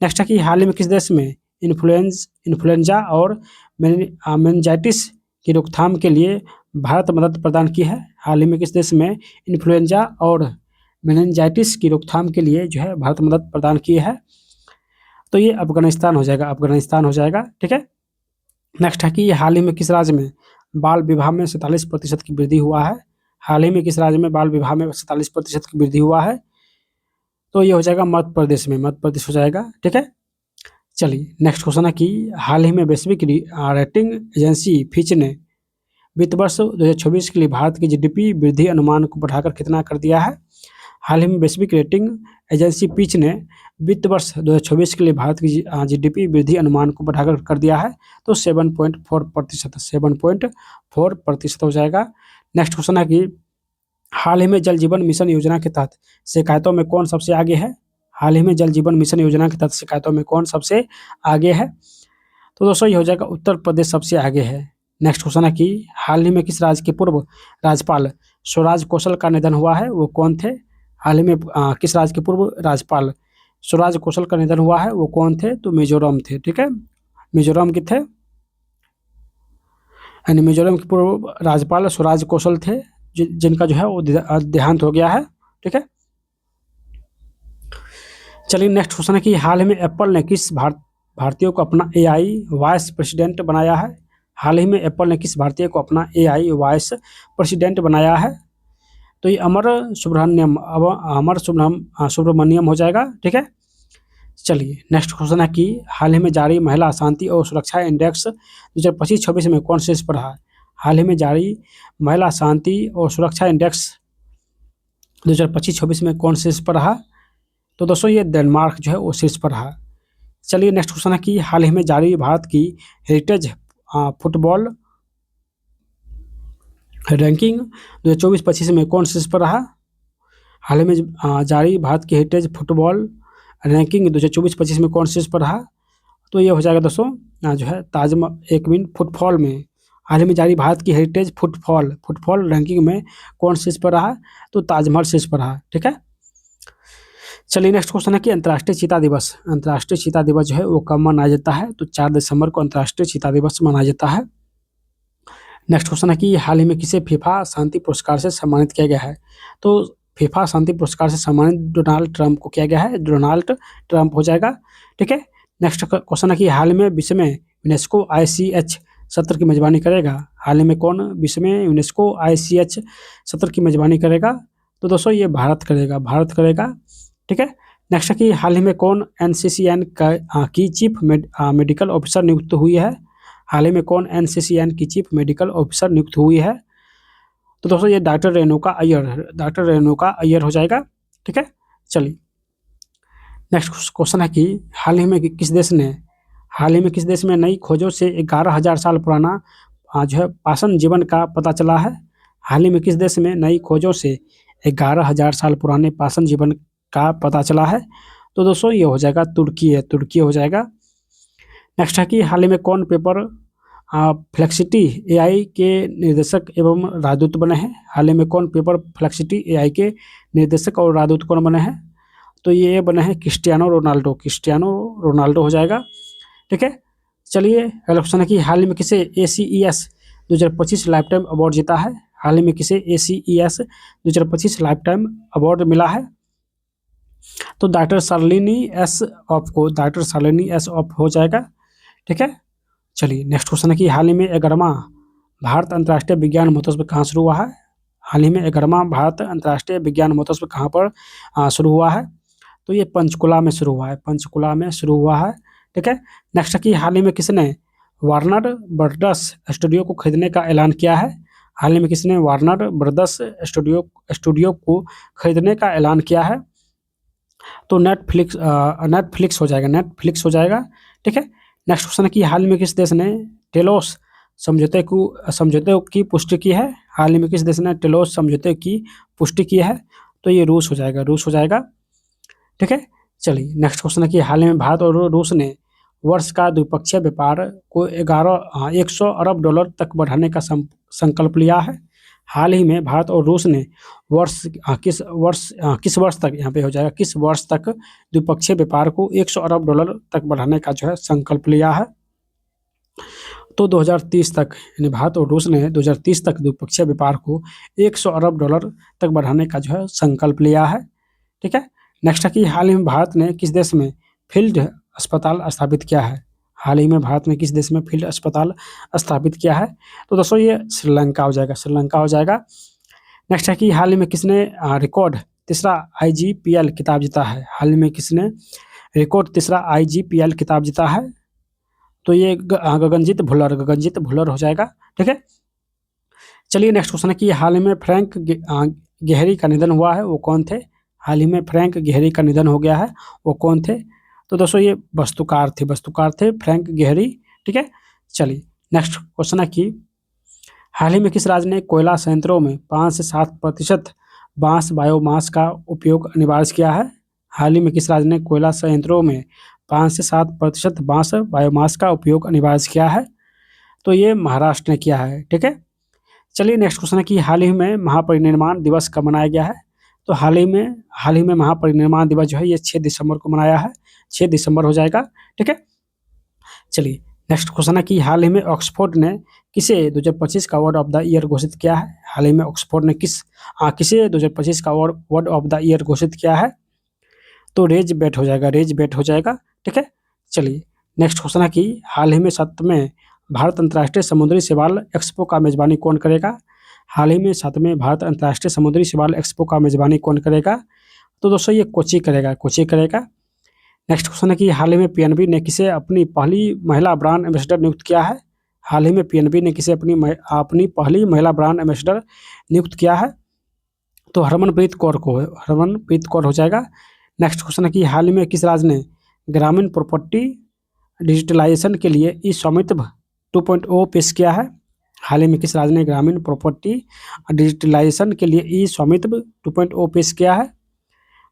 नेक्स्ट है कि हाल ही में किस देश में इन्फ्लुएंजा और मेनिंजाइटिस की रोकथाम के लिए भारत मदद प्रदान की है? हाल ही में किस देश में इन्फ्लुएंजा और मेनिंजाइटिस की रोकथाम के लिए जो है भारत मदद प्रदान की है? तो ये अफगानिस्तान हो जाएगा। ठीक है। नेक्स्ट है कि हाल ही में किस राज्य में बाल विवाह में 47% की वृद्धि हुआ है? हाल ही में किस राज्य में बाल विवाह में 47% की वृद्धि हुआ है? तो ये हो जाएगा मध्य प्रदेश हो जाएगा। ठीक है। चलिए नेक्स्ट क्वेश्चन है कि हाल ही में वैश्विक रेटिंग एजेंसी फिच ने वित्त वर्ष 2024 के लिए भारत की GDP वृद्धि अनुमान को बढ़ाकर कितना कर दिया है? हाल ही में वैश्विक रेटिंग एजेंसी पिच ने वित्त वर्ष 2024 के लिए भारत की GDP वृद्धि अनुमान को बढ़ाकर कर दिया है। तो 7.4% हो जाएगा। नेक्स्ट क्वेश्चन है कि हाल ही में जल जीवन मिशन योजना के तहत शिकायतों में कौन सबसे आगे है? हाल ही में जल जीवन मिशन योजना के तहत शिकायतों में कौन सबसे आगे है? तो दोस्तों ये हो जाएगा उत्तर प्रदेश सबसे आगे है। नेक्स्ट क्वेश्चन है कि हाल ही में किस राज्य के पूर्व राज्यपाल स्वराज कौशल का निधन हुआ है, वो कौन थे? हाल ही में किस राज्य के पूर्व राज्यपाल स्वराज कौशल का निधन हुआ है, वो कौन थे? तो मिजोरम थे। ठीक है, मिजोरम के थे, यानी मिजोरम के पूर्व राज्यपाल स्वराज कौशल थे, जिनका जो है वो देहांत हो गया है। ठीक है, चलिए नेक्स्ट क्वेश्चन है कि हाल ही में एप्पल ने किस भारतीय को अपना एआई वाइस प्रेसिडेंट बनाया है? हाल ही में एप्पल ने किस भारतीय को अपना एआई वाइस प्रेसिडेंट बनाया है? तो ये अमर सुब्रमण्यम हो जाएगा। ठीक है, चलिए नेक्स्ट क्वेश्चन है कि हाल ही में जारी महिला शांति और सुरक्षा इंडेक्स 2025-26 में कौन शीर्ष पर रहा? हाल ही में जारी महिला शांति और सुरक्षा इंडेक्स 2025-26 में कौन शीर्ष पर रहा? तो दोस्तों ये डेनमार्क जो है वो शीर्ष पर रहा। चलिए नेक्स्ट क्वेश्चन है कि हाल ही में जारी भारत की हेरिटेज फुटबॉल रैंकिंग 2024-25 में कौन शीर्ष पर रहा? हाल ही में जारी भारत की हेरिटेज फुटबॉल रैंकिंग 2024-25 में कौन शीर्ष पर रहा? तो ये हो जाएगा दोस्तों जो है ताजमहल। एक मिनट, फुटबॉल में हाल ही में जारी भारत की हेरिटेज फुटबॉल रैंकिंग में कौन शीर्ष पर रहा? तो ताजमहल शीर्ष पर रहा। ठीक है, चलिए नेक्स्ट क्वेश्चन है कि अंतर्राष्ट्रीय चीता दिवस जो है वो कब मनाया जाता है? तो 4 दिसंबर को अंतर्राष्ट्रीय चीता दिवस मनाया जाता है। नेक्स्ट क्वेश्चन है कि हाल ही में किसे फीफा शांति पुरस्कार से सम्मानित किया गया है? तो फीफा शांति पुरस्कार से सम्मानित डोनाल्ड ट्रंप को किया गया है, डोनाल्ड ट्रंप हो जाएगा। ठीक है, नेक्स्ट क्वेश्चन है कि हाल में विश्व में यूनेस्को ICH सत्र की मेजबानी करेगा? हाल ही में कौन विश्व में यूनेस्को ICH सत्र की मेजबानी करेगा? तो दोस्तों ये भारत करेगा। ठीक है, नेक्स्ट है कि हाल ही में कौन NCCN की चीफ मेडिकल ऑफिसर नियुक्त हुई है? हाल ही में कौन NCCN की चीफ मेडिकल ऑफिसर नियुक्त हुई है? तो दोस्तों ये डॉक्टर रेणुका अय्यर हो जाएगा। ठीक है, चलिए नेक्स्ट क्वेश्चन है कि हाल ही में किस देश में नई खोजों से 11,000 साल पुराना जो है पाषाण जीवन का पता चला है? हाल ही में किस देश में नई खोजों से 11,000 साल पुराने पाषाण जीवन का पता चला है? तो दोस्तों ये हो जाएगा तुर्की हो जाएगा। नेक्स्ट है कि हाल ही में कौन पेपर फ्लेक्सिटी AI के निर्देशक एवं राजदूत बने हैं? हाल ही में कौन पेपर फ्लेक्सिटी AI के निर्देशक और राजदूत कौन बने हैं? तो ये बने हैं क्रिस्टियानो रोनाल्डो हो जाएगा। ठीक है, चलिए अगला क्वेश्चन है कि हाल ही में किसे ACES 2025 लाइफ टाइम अवार्ड जीता है? हाल ही में किसे ACES 2025 लाइफ टाइम अवार्ड मिला है? तो डॉक्टर शालिनी एस ऑफ हो जाएगा। ठीक है, चलिए नेक्स्ट क्वेश्चन है कि हाल ही में 11वां भारत अंतर्राष्ट्रीय विज्ञान महोत्सव कहाँ शुरू हुआ है? हाल ही में 11वां भारत अंतर्राष्ट्रीय विज्ञान महोत्सव कहाँ पर शुरू हुआ है? तो ये पंचकुला में शुरू हुआ है। ठीक है, नेक्स्ट है कि हाल ही में किसने वार्नर ब्रदर्स स्टूडियो को खरीदने का ऐलान किया है? हाल ही में किसने वार्नर ब्रदर्स स्टूडियो को खरीदने का ऐलान किया है? तो नेटफ्लिक्स हो जाएगा। ठीक है, नेक्स्ट क्वेश्चन है कि हाल में किस देश ने टेलोस समझौते की पुष्टि की है? हाल ही में किस देश ने टेलोस समझौते की पुष्टि की है? तो ये रूस हो जाएगा। ठीक है, चलिए नेक्स्ट क्वेश्चन है कि हाल ही में भारत और रूस ने वर्ष का द्विपक्षीय व्यापार को 100 अरब डॉलर तक बढ़ाने का संकल्प लिया है। हाल ही में भारत और रूस ने किस वर्ष तक यहाँ पे हो जाएगा, किस वर्ष तक द्विपक्षीय व्यापार को 100 अरब डॉलर तक बढ़ाने का जो है संकल्प लिया है? तो 2030 तक, यानी भारत और रूस ने 2030 तक द्विपक्षीय व्यापार को 100 अरब डॉलर तक बढ़ाने का जो है संकल्प लिया है। ठीक है, नेक्स्ट है कि हाल ही में भारत ने किस देश में फील्ड अस्पताल स्थापित किया है? हाल ही में भारत ने किस देश में फील्ड अस्पताल स्थापित किया है? तो दोस्तों ये श्रीलंका हो जाएगा। नेक्स्ट है कि हाल ही में किसने रिकॉर्ड तीसरा IGPL खिताब जीता है? हाल ही में किसने रिकॉर्ड तीसरा IGPL खिताब जीता है? तो ये गगनजीत भुल्लर हो जाएगा। ठीक है, चलिए नेक्स्ट क्वेश्चन है कि हाल ही में फ्रैंक गेहरी का निधन हुआ है, वो कौन थे? हाल ही में फ्रैंक गेहरी का निधन हो गया है, वो कौन थे? तो दोस्तों ये वस्तुकार थे फ्रैंक गेहरी। ठीक है, चलिए नेक्स्ट क्वेश्चन है कि हाल ही में किस राज्य ने कोयला संयंत्रों में 5 से 7% बांस बायोमास का उपयोग अनिवार्य किया है? हाल ही में किस राज्य ने कोयला संयंत्रों में 5 से 7% बांस बायोमास का उपयोग अनिवार्य किया है? तो ये महाराष्ट्र ने किया है। ठीक है, चलिए नेक्स्ट क्वेश्चन है कि हाल ही में महापरिनिर्वाण दिवस कब मनाया गया है? तो हाल ही में महापरिनिर्वाण दिवस जो है ये 6 दिसंबर को मनाया है। 6 दिसंबर हो जाएगा। ठीक है, चलिए नेक्स्ट क्वेश्चन है कि हाल ही में ऑक्सफोर्ड ने किसे 2025 का वर्ड ऑफ द ईयर घोषित किया है? हाल ही में ऑक्सफोर्ड ने किसे 2025 का वर्ड ऑफ द ईयर घोषित किया है? तो रेज बेट हो जाएगा, रेज बेट हो जाएगा। ठीक है, चलिए नेक्स्ट क्वेश्चन है कि हाल ही में 7वें भारत अंतर्राष्ट्रीय समुद्री शैवाल एक्सपो का मेजबानी कौन करेगा? हाल ही में 7वें भारत अंतर्राष्ट्रीय समुद्री शैवाल एक्सपो का मेजबानी कौन करेगा? तो दोस्तों ये कोची करेगा, कोची करेगा। नेक्स्ट क्वेश्चन है कि हाल ही में पीएनबी ने किसे अपनी पहली महिला ब्रांड एम्बेसडर नियुक्त किया है? हाल ही में पीएनबी ने किसे अपनी पहली महिला ब्रांड एम्बेसडर नियुक्त किया है? तो हरमनप्रीत कौर हो जाएगा। नेक्स्ट क्वेश्चन है कि हाल ही में किस राज्य ने ग्रामीण प्रॉपर्टी डिजिटलाइजेशन के लिए ई स्वामित्व 2.0 पेश किया है? हाल ही में किस राज्य ने ग्रामीण प्रॉपर्टी डिजिटलाइजेशन के लिए ई स्वामित्व 2.0 पेश किया है?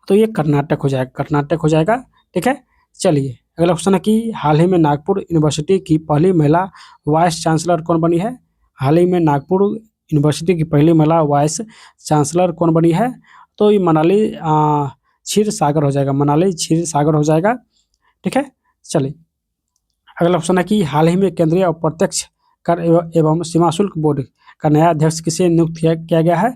तो ये कर्नाटक हो जाएगा, कर्नाटक हो जाएगा। ठीक है, चलिए अगला क्वेश्चन है कि हाल ही में नागपुर यूनिवर्सिटी की पहली महिला वाइस चांसलर कौन बनी है? हाल ही में नागपुर यूनिवर्सिटी की पहली महिला वाइस चांसलर कौन बनी है? तो ये मनाली क्षीरसागर हो जाएगा, मनाली क्षीरसागर हो जाएगा। ठीक है, चलिए अगला क्वेश्चन है कि हाल ही में केंद्रीय अप्रत्यक्ष कर एवं सीमा शुल्क बोर्ड का नया अध्यक्ष किसे नियुक्त किया गया है?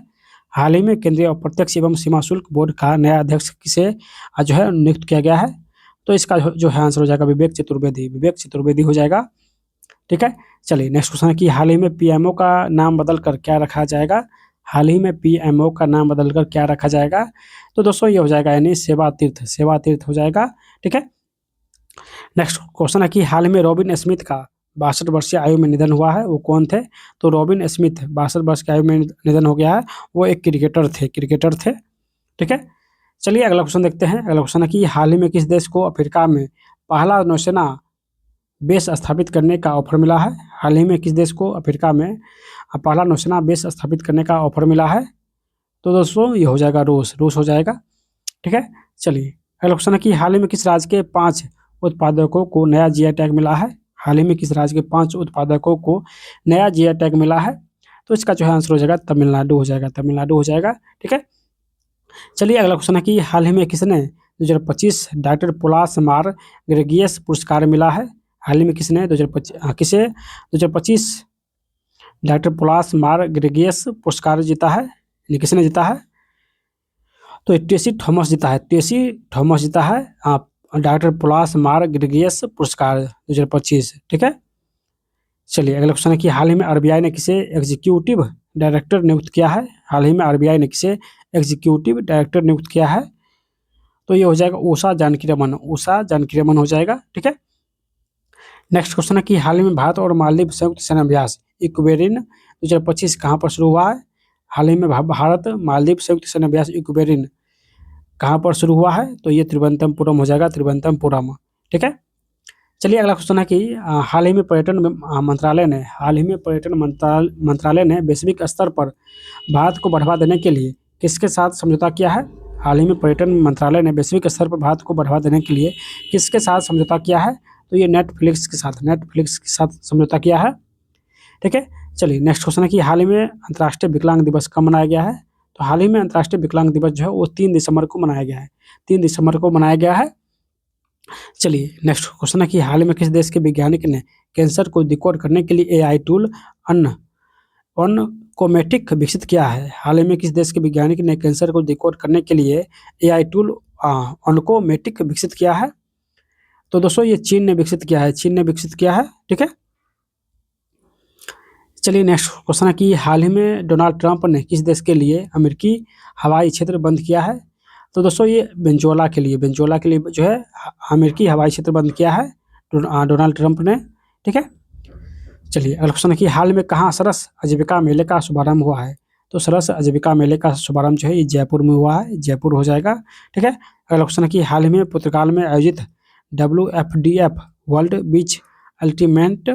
हाल ही में केंद्रीय अप्रत्यक्ष एवं सीमा शुल्क बोर्ड का नया अध्यक्ष किसे जो है नियुक्त किया गया है? तो इसका जो है आंसर हो जाएगा विवेक चतुर्वेदी, विवेक चतुर्वेदी हो जाएगा। ठीक है, चलिए नेक्स्ट क्वेश्चन है कि हाल ही में पीएमओ का नाम बदलकर क्या रखा जाएगा? हाल ही में पीएमओ का नाम बदलकर क्या रखा जाएगा? तो दोस्तों ये हो जाएगा यानी सेवा तीर्थ हो जाएगा। ठीक है, नेक्स्ट क्वेश्चन है कि हाल में रॉबिन स्मिथ का 62 वर्षीय आयु में निधन हुआ है, वो कौन थे? तो रॉबिन स्मिथ 62 वर्ष की आयु में निधन हो गया है, वो एक क्रिकेटर थे। ठीक है, चलिए अगला क्वेश्चन देखते हैं। अगला क्वेश्चन है कि हाल ही में किस देश को अफ्रीका में पहला नौसेना बेस स्थापित करने का ऑफर मिला है? हाल ही में किस देश को अफ्रीका में पहला नौसेना बेस स्थापित करने का ऑफर मिला है? तो दोस्तों ये हो जाएगा रूस हो जाएगा। ठीक है, चलिए अगला क्वेश्चन है कि हाल ही में किस राज्य के 5 उत्पादकों को नया जीआई टैग मिला है? हाल ही में किस राज्य के 5 उत्पादकों को नया जीआई टैग मिला है? तो इसका जो है आंसर हो जाएगा तमिलनाडु हो जाएगा। ठीक है, चलिए अगला क्वेश्चन है कि हाल ही में किसने 2025 डॉक्टर पुलास मार ग्रेगियस पुरस्कार मिला है? हाल ही में किसे 2025 डॉक्टर पुलास मार ग्रेगियस पुरस्कार जीता है? किसने जीता है? तो टेसी थॉमस जीता है डॉक्टर पुलास मार ग्रेगियस पुरस्कार 2025। ठीक है, चलिए अगला क्वेश्चन है कि हाल ही में आरबीआई ने किसे एग्जीक्यूटिव डायरेक्टर नियुक्त किया है? हाल ही में आरबीआई ने किसे एग्जीक्यूटिव डायरेक्टर नियुक्त किया है? तो ये हो जाएगा उषा जानकी रमन हो जाएगा। ठीक है, नेक्स्ट क्वेश्चन है कि हाल ही में भारत और मालदीव संयुक्त सेनाभ्यास इक्वेरिन 2025 कहाँ पर शुरू हुआ है? हाल ही में भारत मालदीव संयुक्त सेनाभ्यास इक्वेरिन कहाँ पर शुरू हुआ है? तो ये त्रिवेंद्रपुरम हो जाएगा, त्रिवेंद्रपुरम। ठीक है, चलिए अगला क्वेश्चन है कि हाल ही में पर्यटन मंत्रालय ने वैश्विक स्तर पर भारत को बढ़ावा देने के लिए किसके साथ समझौता किया है? हाल ही में पर्यटन मंत्रालय ने वैश्विक स्तर पर भारत को बढ़ावा देने के लिए किसके साथ समझौता किया है? तो ये नेटफ्लिक्स के साथ समझौता किया है। ठीक है, चलिए नेक्स्ट क्वेश्चन है कि हाल ही में अंतर्राष्ट्रीय विकलांग दिवस कब मनाया गया है? तो हाल ही में अंतर्राष्ट्रीय विकलांग दिवस जो है वो 3 दिसंबर को मनाया गया है। चलिए नेक्स्ट क्वेश्चन है कि हाल ही में किस देश के वैज्ञानिक ने कैंसर को डिकोड करने के लिए एआई टूल ऑनकोमेटिक विकसित किया है? हाल ही में किस देश के वैज्ञानिक ने कैंसर को डिकोड करने के लिए एआई टूल ऑनकोमेटिक विकसित किया है? तो दोस्तों ये चीन ने विकसित किया है। ठीक है, चलिए नेक्स्ट क्वेश्चन है कि हाल ही में डोनाल्ड ट्रंप ने किस देश के लिए अमेरिकी हवाई क्षेत्र बंद किया है? तो दोस्तों ये वेनेजुएला के लिए जो है अमेरिकी हवाई क्षेत्र बंद किया है डोनाल्ड ट्रंप ने। ठीक है, चलिए अगला क्वेश्चन है कि हाल में कहाँ सरस आजीविका मेले का शुभारंभ हुआ है? तो सरस आजीविका मेले का शुभारंभ जो है ये जयपुर में हुआ है, जयपुर हो जाएगा। ठीक है, अगला क्वेश्चन है कि हाल ही में पुर्तगाल में आयोजित WFDF वर्ल्ड बीच अल्टीमेट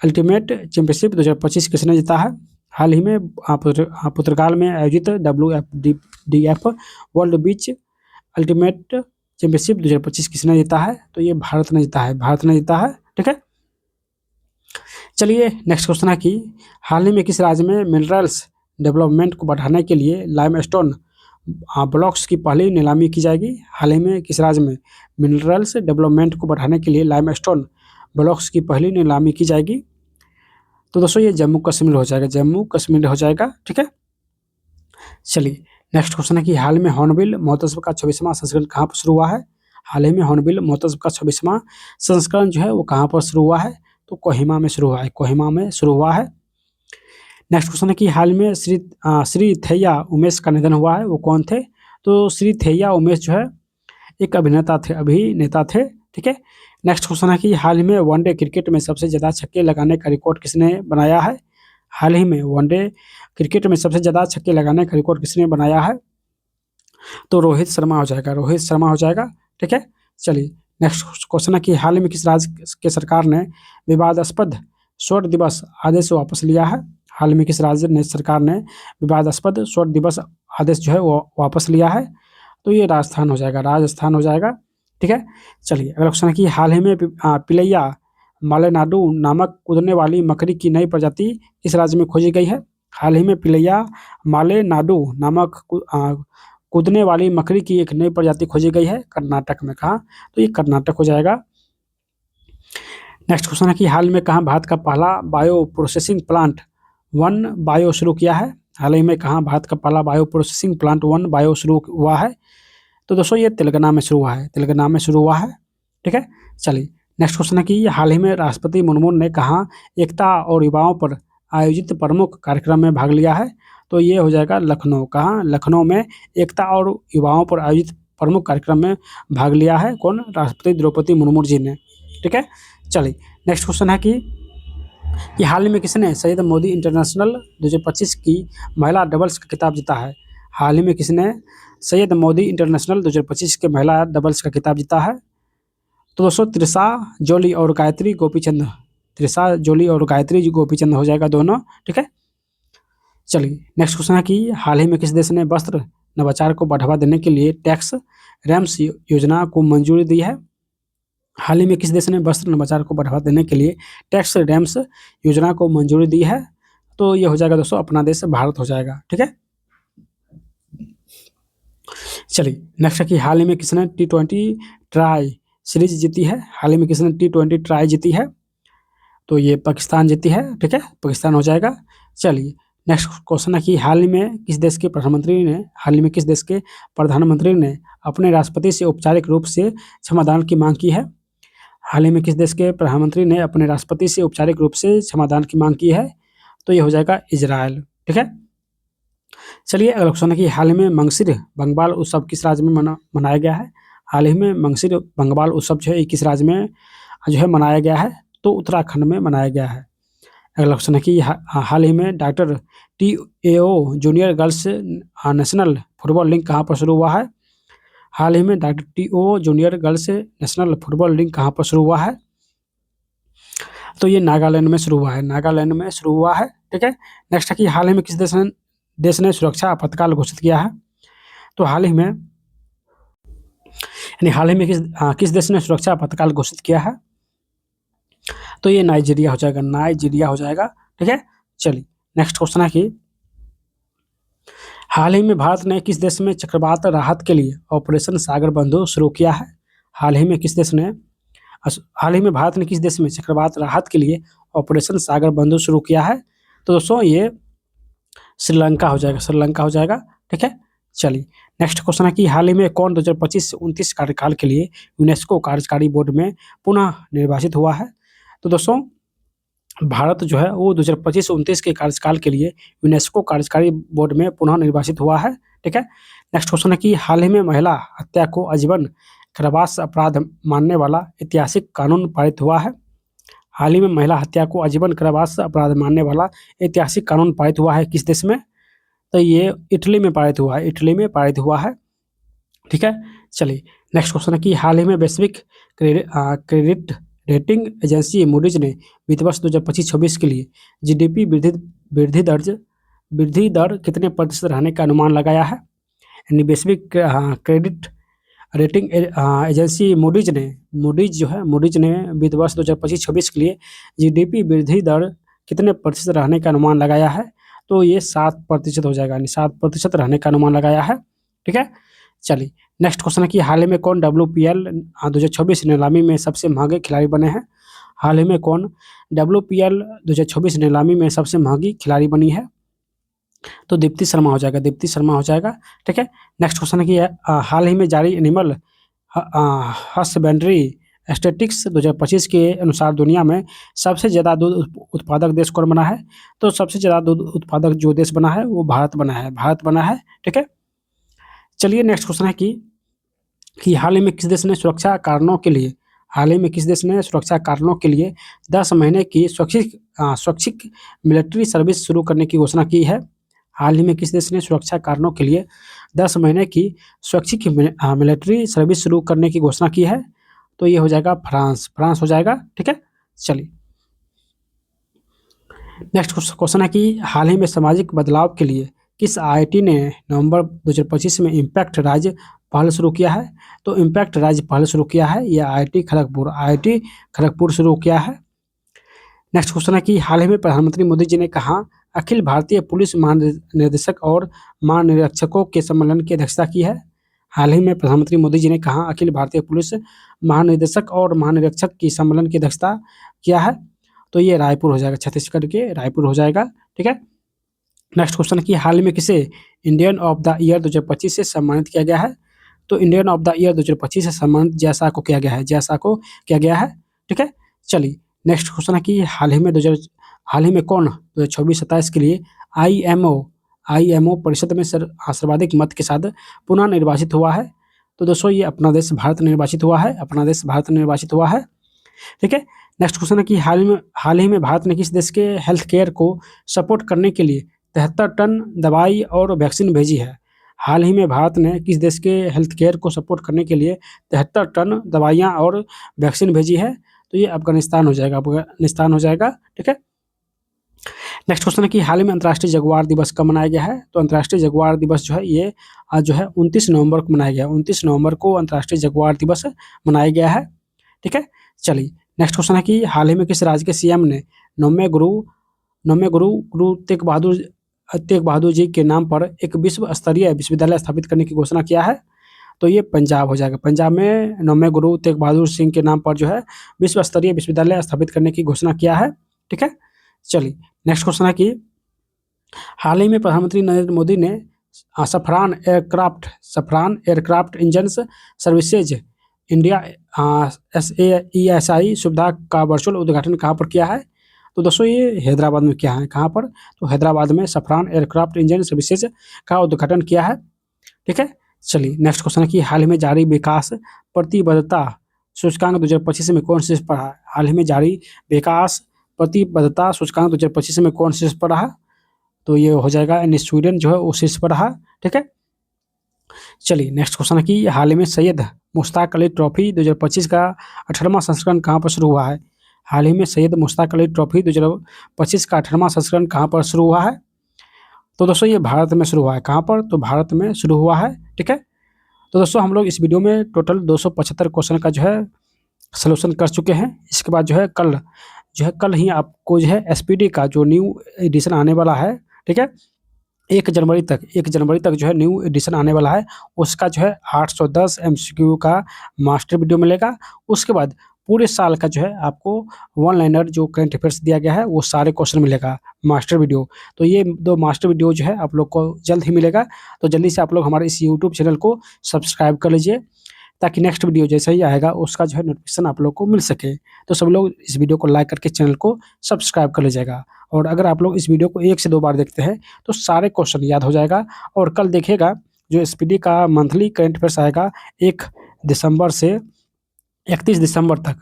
चैंपियनशिप 2025 किसने जीता है? हाल ही में पुर्तगाल में आयोजित WFDF वर्ल्ड बीच अल्टीमेट चैंपियनशिप 2025 किसने जीता है? तो ये भारत ने जीता है, भारत ने जीता है। ठीक है, चलिए नेक्स्ट क्वेश्चन है कि हाल ही में किस राज्य में मिनरल्स डेवलपमेंट को बढ़ाने के लिए लाइमस्टोन ब्लॉक्स की पहली नीलामी की जाएगी? हाल ही में किस राज्य में मिनरल्स डेवलपमेंट को बढ़ाने के लिए लाइमस्टोन ब्लॉक्स की पहली नीलामी की जाएगी? तो दोस्तों ये जम्मू कश्मीर हो जाएगा, जम्मू कश्मीर हो जाएगा। ठीक है, चलिए नेक्स्ट क्वेश्चन है कि हाल में हॉर्नबिल महोत्सव का 24वां संस्करण कहाँ पर शुरू हुआ है? हाल ही में हॉर्नबिल महोत्सव का 24वां संस्करण जो है वो कहाँ पर शुरू हुआ है? तो कोहिमा में शुरू हुआ है, कोहिमा में शुरू हुआ है। नेक्स्ट क्वेश्चन है कि हाल में श्री थैया उमेश का निधन हुआ है, वो कौन थे? तो श्री थैया उमेश जो है एक अभिनेता थे। ठीक है, नेक्स्ट क्वेश्चन है कि हाल ही में वनडे क्रिकेट में सबसे ज़्यादा छक्के लगाने का रिकॉर्ड किसने बनाया है? हाल ही में वनडे क्रिकेट में सबसे ज़्यादा छक्के लगाने का रिकॉर्ड किसने बनाया है? तो रोहित शर्मा हो जाएगा, रोहित शर्मा हो जाएगा। ठीक है, चलिए नेक्स्ट क्वेश्चन है कि हाल ही में किस राज्य के सरकार ने विवादास्पद स्वर्ण दिवस आदेश वापस लिया है? हाल में किस राज्य ने सरकार ने विवादास्पद स्वर्ण दिवस आदेश जो है वो वापस लिया है? तो ये राजस्थान हो जाएगा, राजस्थान हो जाएगा। ठीक है, चलिए अगला क्वेश्चन है कि हाल ही में पिलैया मालेनाडु नामक कूदने वाली मकड़ी की नई प्रजाति किस राज्य में खोजी गई है? हाल ही में पिलैया मालेनाडु नामक कूदने वाली मकड़ी की एक नई प्रजाति खोजी गई है कर्नाटक में। कहाँ? तो ये कर्नाटक हो जाएगा। नेक्स्ट क्वेश्चन है कि हाल में कहाँ भारत का पहला bio processing plant one bio शुरू किया है? हाल ही में कहाँ भारत का पहला bio processing plant one bio शुरू हुआ है? तो दोस्तों ये तेलंगाना में शुरू हुआ है, तेलंगाना में शुरू हुआ है। ठीक है, चलिए नेक्स्ट क्वेश्चन है कि हाल ही में राष्ट्रपति मुर्मू ने कहाँ एकता और युवाओं पर आयोजित प्रमुख कार्यक्रम में भाग लिया है? तो ये हो जाएगा लखनऊ। कहाँ? लखनऊ में एकता और युवाओं पर आयोजित प्रमुख कार्यक्रम में भाग लिया है कौन? राष्ट्रपति द्रौपदी मुर्मू जी ने। ठीक है, चलिए नेक्स्ट क्वेश्चन है कि हाल ही में किसने सैयद मोदी इंटरनेशनल 2025 की महिला डबल्स का खिताब जीता है? हाल ही में किसने सैयद मोदी इंटरनेशनल 2025 के महिला डबल्स का खिताब जीता है? तो दोस्तों त्रिशा जोली और गायत्री गोपीचंद, त्रिशा जोली और गायत्री गोपीचंद हो जाएगा दोनों। ठीक है, चलिए नेक्स्ट क्वेश्चन है कि हाल ही में किस देश ने वस्त्र नवाचार को बढ़ावा देने के लिए टैक्स रैम्स योजना को मंजूरी दी है? हाल ही में किस देश ने वस्त्र नवाचार को बढ़ावा देने के लिए टैक्स रैम्स योजना को मंजूरी दी है? तो ये हो जाएगा दोस्तों अपना देश भारत हो जाएगा। ठीक है, चलिए नेक्स्ट है कि हाल ही में किसने T20 ट्राई सीरीज जीती है? हाल ही में किसने T20 ट्राई जीती है? तो ये पाकिस्तान जीती है। ठीक है, पाकिस्तान हो जाएगा। चलिए नेक्स्ट क्वेश्चन है कि हाल ही में किस देश के प्रधानमंत्री ने अपने राष्ट्रपति से औपचारिक रूप से क्षमादान की मांग की है? हाल ही में किस देश के प्रधानमंत्री ने अपने राष्ट्रपति से औपचारिक रूप से क्षमादान की मांग की है? तो ये हो जाएगा इजराइल। ठीक है, चलिए अगला क्वेश्चन है कि हाल ही में मंगसिर बंगाल उत्सव किस राज्य में मनाया गया है? हाल ही में मंगसिर बंगाल उत्सव जो है किस राज्य में जो है मनाया गया है? तो उत्तराखंड में मनाया गया है। अगला क्वेश्चन है कि हाल ही में doctor TAO junior girls national football league कहाँ पर शुरू हुआ है? हाल ही में doctor TAO junior girls national football league कहाँ पर शुरू हुआ है? तो ये नागालैंड में शुरू हुआ है, नागालैंड में शुरू हुआ है। ठीक है, नेक्स्ट है कि हाल ही में किस देश ने सुरक्षा आपातकाल घोषित किया है? तो हाल ही में किस देश ने सुरक्षा आपातकाल घोषित किया है? तो ये नाइजीरिया हो जाएगा, नाइजीरिया हो जाएगा। ठीक है, चलिए नेक्स्ट क्वेश्चन है कि हाल ही में भारत ने किस देश में चक्रवात राहत के लिए ऑपरेशन सागर बंधु शुरू किया है? हाल ही में भारत ने किस देश में चक्रवात राहत के लिए ऑपरेशन सागर बंधु शुरू किया है? तो दोस्तों ये श्रीलंका हो जाएगा, श्रीलंका हो जाएगा। ठीक है, चलिए नेक्स्ट क्वेश्चन है कि हाल ही में कौन 2025-29 कार्यकाल के लिए यूनेस्को कार्यकारी बोर्ड में पुनः निर्वाचित हुआ है? तो दोस्तों भारत जो है वो 2025-29 के कार्यकाल के लिए यूनेस्को कार्यकारी बोर्ड में पुनः निर्वाचित हुआ है। ठीक है, नेक्स्ट क्वेश्चन है कि हाल ही में महिला हत्या को आजीवन कारावास अपराध मानने वाला ऐतिहासिक कानून पारित हुआ है? हाल ही में महिला हत्या को आजीवन कारावास अपराध मानने वाला ऐतिहासिक कानून पारित हुआ है किस देश में? तो ये इटली में पारित हुआ है, इटली में पारित हुआ है। ठीक है, चलिए नेक्स्ट क्वेश्चन है कि हाल ही में वैश्विक क्रेडिट रेटिंग एजेंसी मूडीज ने वित्त वर्ष 2025-26 के लिए GDP वृद्धि वृद्धि दर कितने प्रतिशत रहने का अनुमान लगाया है। यानी वैश्विक क्रेडिट रेटिंग एजेंसी मूडीज ने वित्त वर्ष 2025-26 के लिए जीडीपी वृद्धि दर कितने प्रतिशत रहने का अनुमान लगाया है। तो ये 7% हो जाएगा, यानी 7% रहने का अनुमान लगाया है। ठीक है, चलिए नेक्स्ट क्वेश्चन है कि हाल ही में कौन WPL 2026 नीलामी में सबसे महंगे खिलाड़ी बने हैं। हाल ही में कौन WPL 2026 नीलामी में सबसे महंगी खिलाड़ी बनी है। तो दीप्ति शर्मा हो जाएगा। ठीक है, नेक्स्ट क्वेश्चन है कि हाल ही में जारी एनिमल हस्बेंड्री स्टैटिस्टिक्स 2025 के अनुसार दुनिया में सबसे ज़्यादा दूध उत्पादक देश कौन बना है। तो सबसे ज़्यादा दूध उत्पादक जो देश बना है वो भारत बना है। ठीक है, चलिए नेक्स्ट क्वेश्चन है कि हाल ही में किस देश ने सुरक्षा कारणों के लिए 10 महीने की स्वैच्छिक मिलिट्री सर्विस शुरू करने की घोषणा की है। हाल ही में किस देश ने सुरक्षा कारणों के लिए 10 महीने की स्वैच्छिक मिलिट्री सर्विस शुरू करने की घोषणा की है। तो ये हो जाएगा फ्रांस हो जाएगा। ठीक है, चलिए नेक्स्ट क्वेश्चन है कि हाल ही में सामाजिक बदलाव के लिए किस IIT ने नवंबर 2025 में इम्पैक्ट राज्य पहल शुरू किया है। तो इम्पैक्ट राज्य पहल शुरू किया है यह IIT खड़गपुर शुरू किया है। नेक्स्ट क्वेश्चन है कि हाल ही में प्रधानमंत्री मोदी जी ने कहा अखिल भारतीय पुलिस महानिदेशक और महानिरीक्षकों के सम्मेलन की अध्यक्षता की है। हाल ही में प्रधानमंत्री मोदी जी ने कहा अखिल भारतीय पुलिस महानिदेशक और महानिरीक्षक की सम्मेलन की अध्यक्षता किया है। तो ये रायपुर हो जाएगा, छत्तीसगढ़ के रायपुर हो जाएगा। ठीक है, नेक्स्ट क्वेश्चन कि हाल ही में किसे इंडियन ऑफ द ईयर 2025 से सम्मानित किया गया है। तो इंडियन ऑफ द ईयर 2025 से सम्मानित जैसा को किया गया है। ठीक है, चलिए नेक्स्ट क्वेश्चन है कि हाल ही में कौन 2026-27 के लिए IMO परिषद में सर्वाधिक मत के साथ पुनः निर्वाचित हुआ है। तो दोस्तों ये अपना देश भारत निर्वाचित हुआ है। ठीक है, नेक्स्ट क्वेश्चन है कि हाल ही में भारत ने किस देश के हेल्थ केयर को सपोर्ट करने के लिए 73 टन दवाई और वैक्सीन भेजी है। हाल ही में भारत ने किस देश के हेल्थ केयर को सपोर्ट करने के लिए 73 टन दवाइयाँ और वैक्सीन भेजी है। तो ये अफगानिस्तान हो जाएगा। ठीक है, नेक्स्ट क्वेश्चन है कि हाल ही में अंतर्राष्ट्रीय जगुआर दिवस कब मनाया गया है। तो अंतर्राष्ट्रीय जगुआर दिवस जो है ये आज जो है 29 नवंबर को मनाया गया। 29 नवंबर को अंतर्राष्ट्रीय जगुआर दिवस मनाया गया है। ठीक है, चलिए नेक्स्ट क्वेश्चन है कि हाल ही में किस राज्य के CM ने नौवें गुरु तेग बहादुर जी के नाम पर एक विश्व स्तरीय विश्वविद्यालय स्थापित करने की घोषणा किया है। तो ये पंजाब हो जाएगा। पंजाब में नौवें गुरु तेग बहादुर सिंह के नाम पर जो है विश्व स्तरीय विश्वविद्यालय स्थापित करने की घोषणा किया है। ठीक है, चलिए नेक्स्ट क्वेश्चन है कि हाल ही में प्रधानमंत्री नरेंद्र मोदी ने Safran aircraft engines services India SAESI सुविधा का वर्चुअल उद्घाटन कहाँ पर किया है। तो दोस्तों ये हैदराबाद में किया है। कहाँ पर? तो हैदराबाद में सफरान एयरक्राफ्ट इंजन सर्विसेज का उद्घाटन किया है। ठीक है, चलिए नेक्स्ट क्वेश्चन है कि हाल ही में जारी विकास प्रतिबद्धता सूचकांक 2025 में कौन शीर्ष पर है। हाल ही में जारी विकास प्रतिबद्धता सूचकांक 2025 में कौन शीर्ष पर रहा। तो ये हो जाएगा स्वीडन जो है वो शीर्ष पर रहा। ठीक है, चलिए नेक्स्ट क्वेश्चन है कि हाल ही में सैयद मुश्ताक अली ट्रॉफी 2025 का 18वां संस्करण कहाँ पर शुरू हुआ है। हाल ही में सैयद मुश्ताक अली ट्रॉफी 2025 का 18वां संस्करण कहाँ पर शुरू हुआ है। तो दोस्तों ये भारत में शुरू हुआ है। कहाँ पर? तो भारत में शुरू हुआ है। ठीक है, तो दोस्तों हम लोग इस वीडियो में टोटल 275 क्वेश्चन का जो है सलूशन कर चुके हैं। इसके बाद जो है कल ही आपको जो है SPD का जो न्यू एडिशन आने वाला है। ठीक है, 1 जनवरी तक जो है न्यू एडिशन आने वाला है। उसका जो है 810 MCQ का मास्टर वीडियो मिलेगा। उसके बाद पूरे साल का जो है आपको 1 लाइनर जो करंट अफेयर्स दिया गया है वो सारे क्वेश्चन मिलेगा मास्टर वीडियो। तो ये 2 मास्टर वीडियो जो है आप लोग को जल्द ही मिलेगा। तो जल्दी से आप लोग हमारे इस यूट्यूब चैनल को सब्सक्राइब कर लीजिए ताकि नेक्स्ट वीडियो जैसा ही आएगा उसका जो है नोटिफिकेशन आप लोग को मिल सके। तो सब लोग इस वीडियो को लाइक करके चैनल को सब्सक्राइब कर लीजिएगा। और अगर आप लोग इस वीडियो को 1 से 2 बार देखते हैं तो सारे क्वेश्चन याद हो जाएगा। और कल देखिएगा जो SPD का मंथली करंट अफेयर्स आएगा 1 दिसंबर से 31 दिसंबर तक,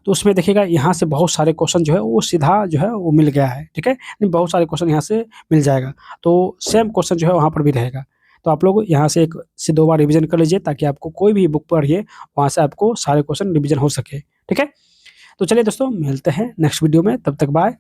तो उसमें देखिएगा यहाँ से बहुत सारे क्वेश्चन जो है वो सीधा जो है वो मिल गया है। ठीक है, बहुत सारे क्वेश्चन यहाँ से मिल जाएगा। तो सेम क्वेश्चन जो है वहाँ पर भी रहेगा। तो आप लोग यहाँ से 1 से 2 बार रिवीजन कर लीजिए ताकि आपको कोई भी बुक पढ़िए वहाँ से आपको सारे क्वेश्चन रिवीजन हो सके। ठीक है, तो चलिए दोस्तों मिलते हैं नेक्स्ट वीडियो में, तब तक बाय।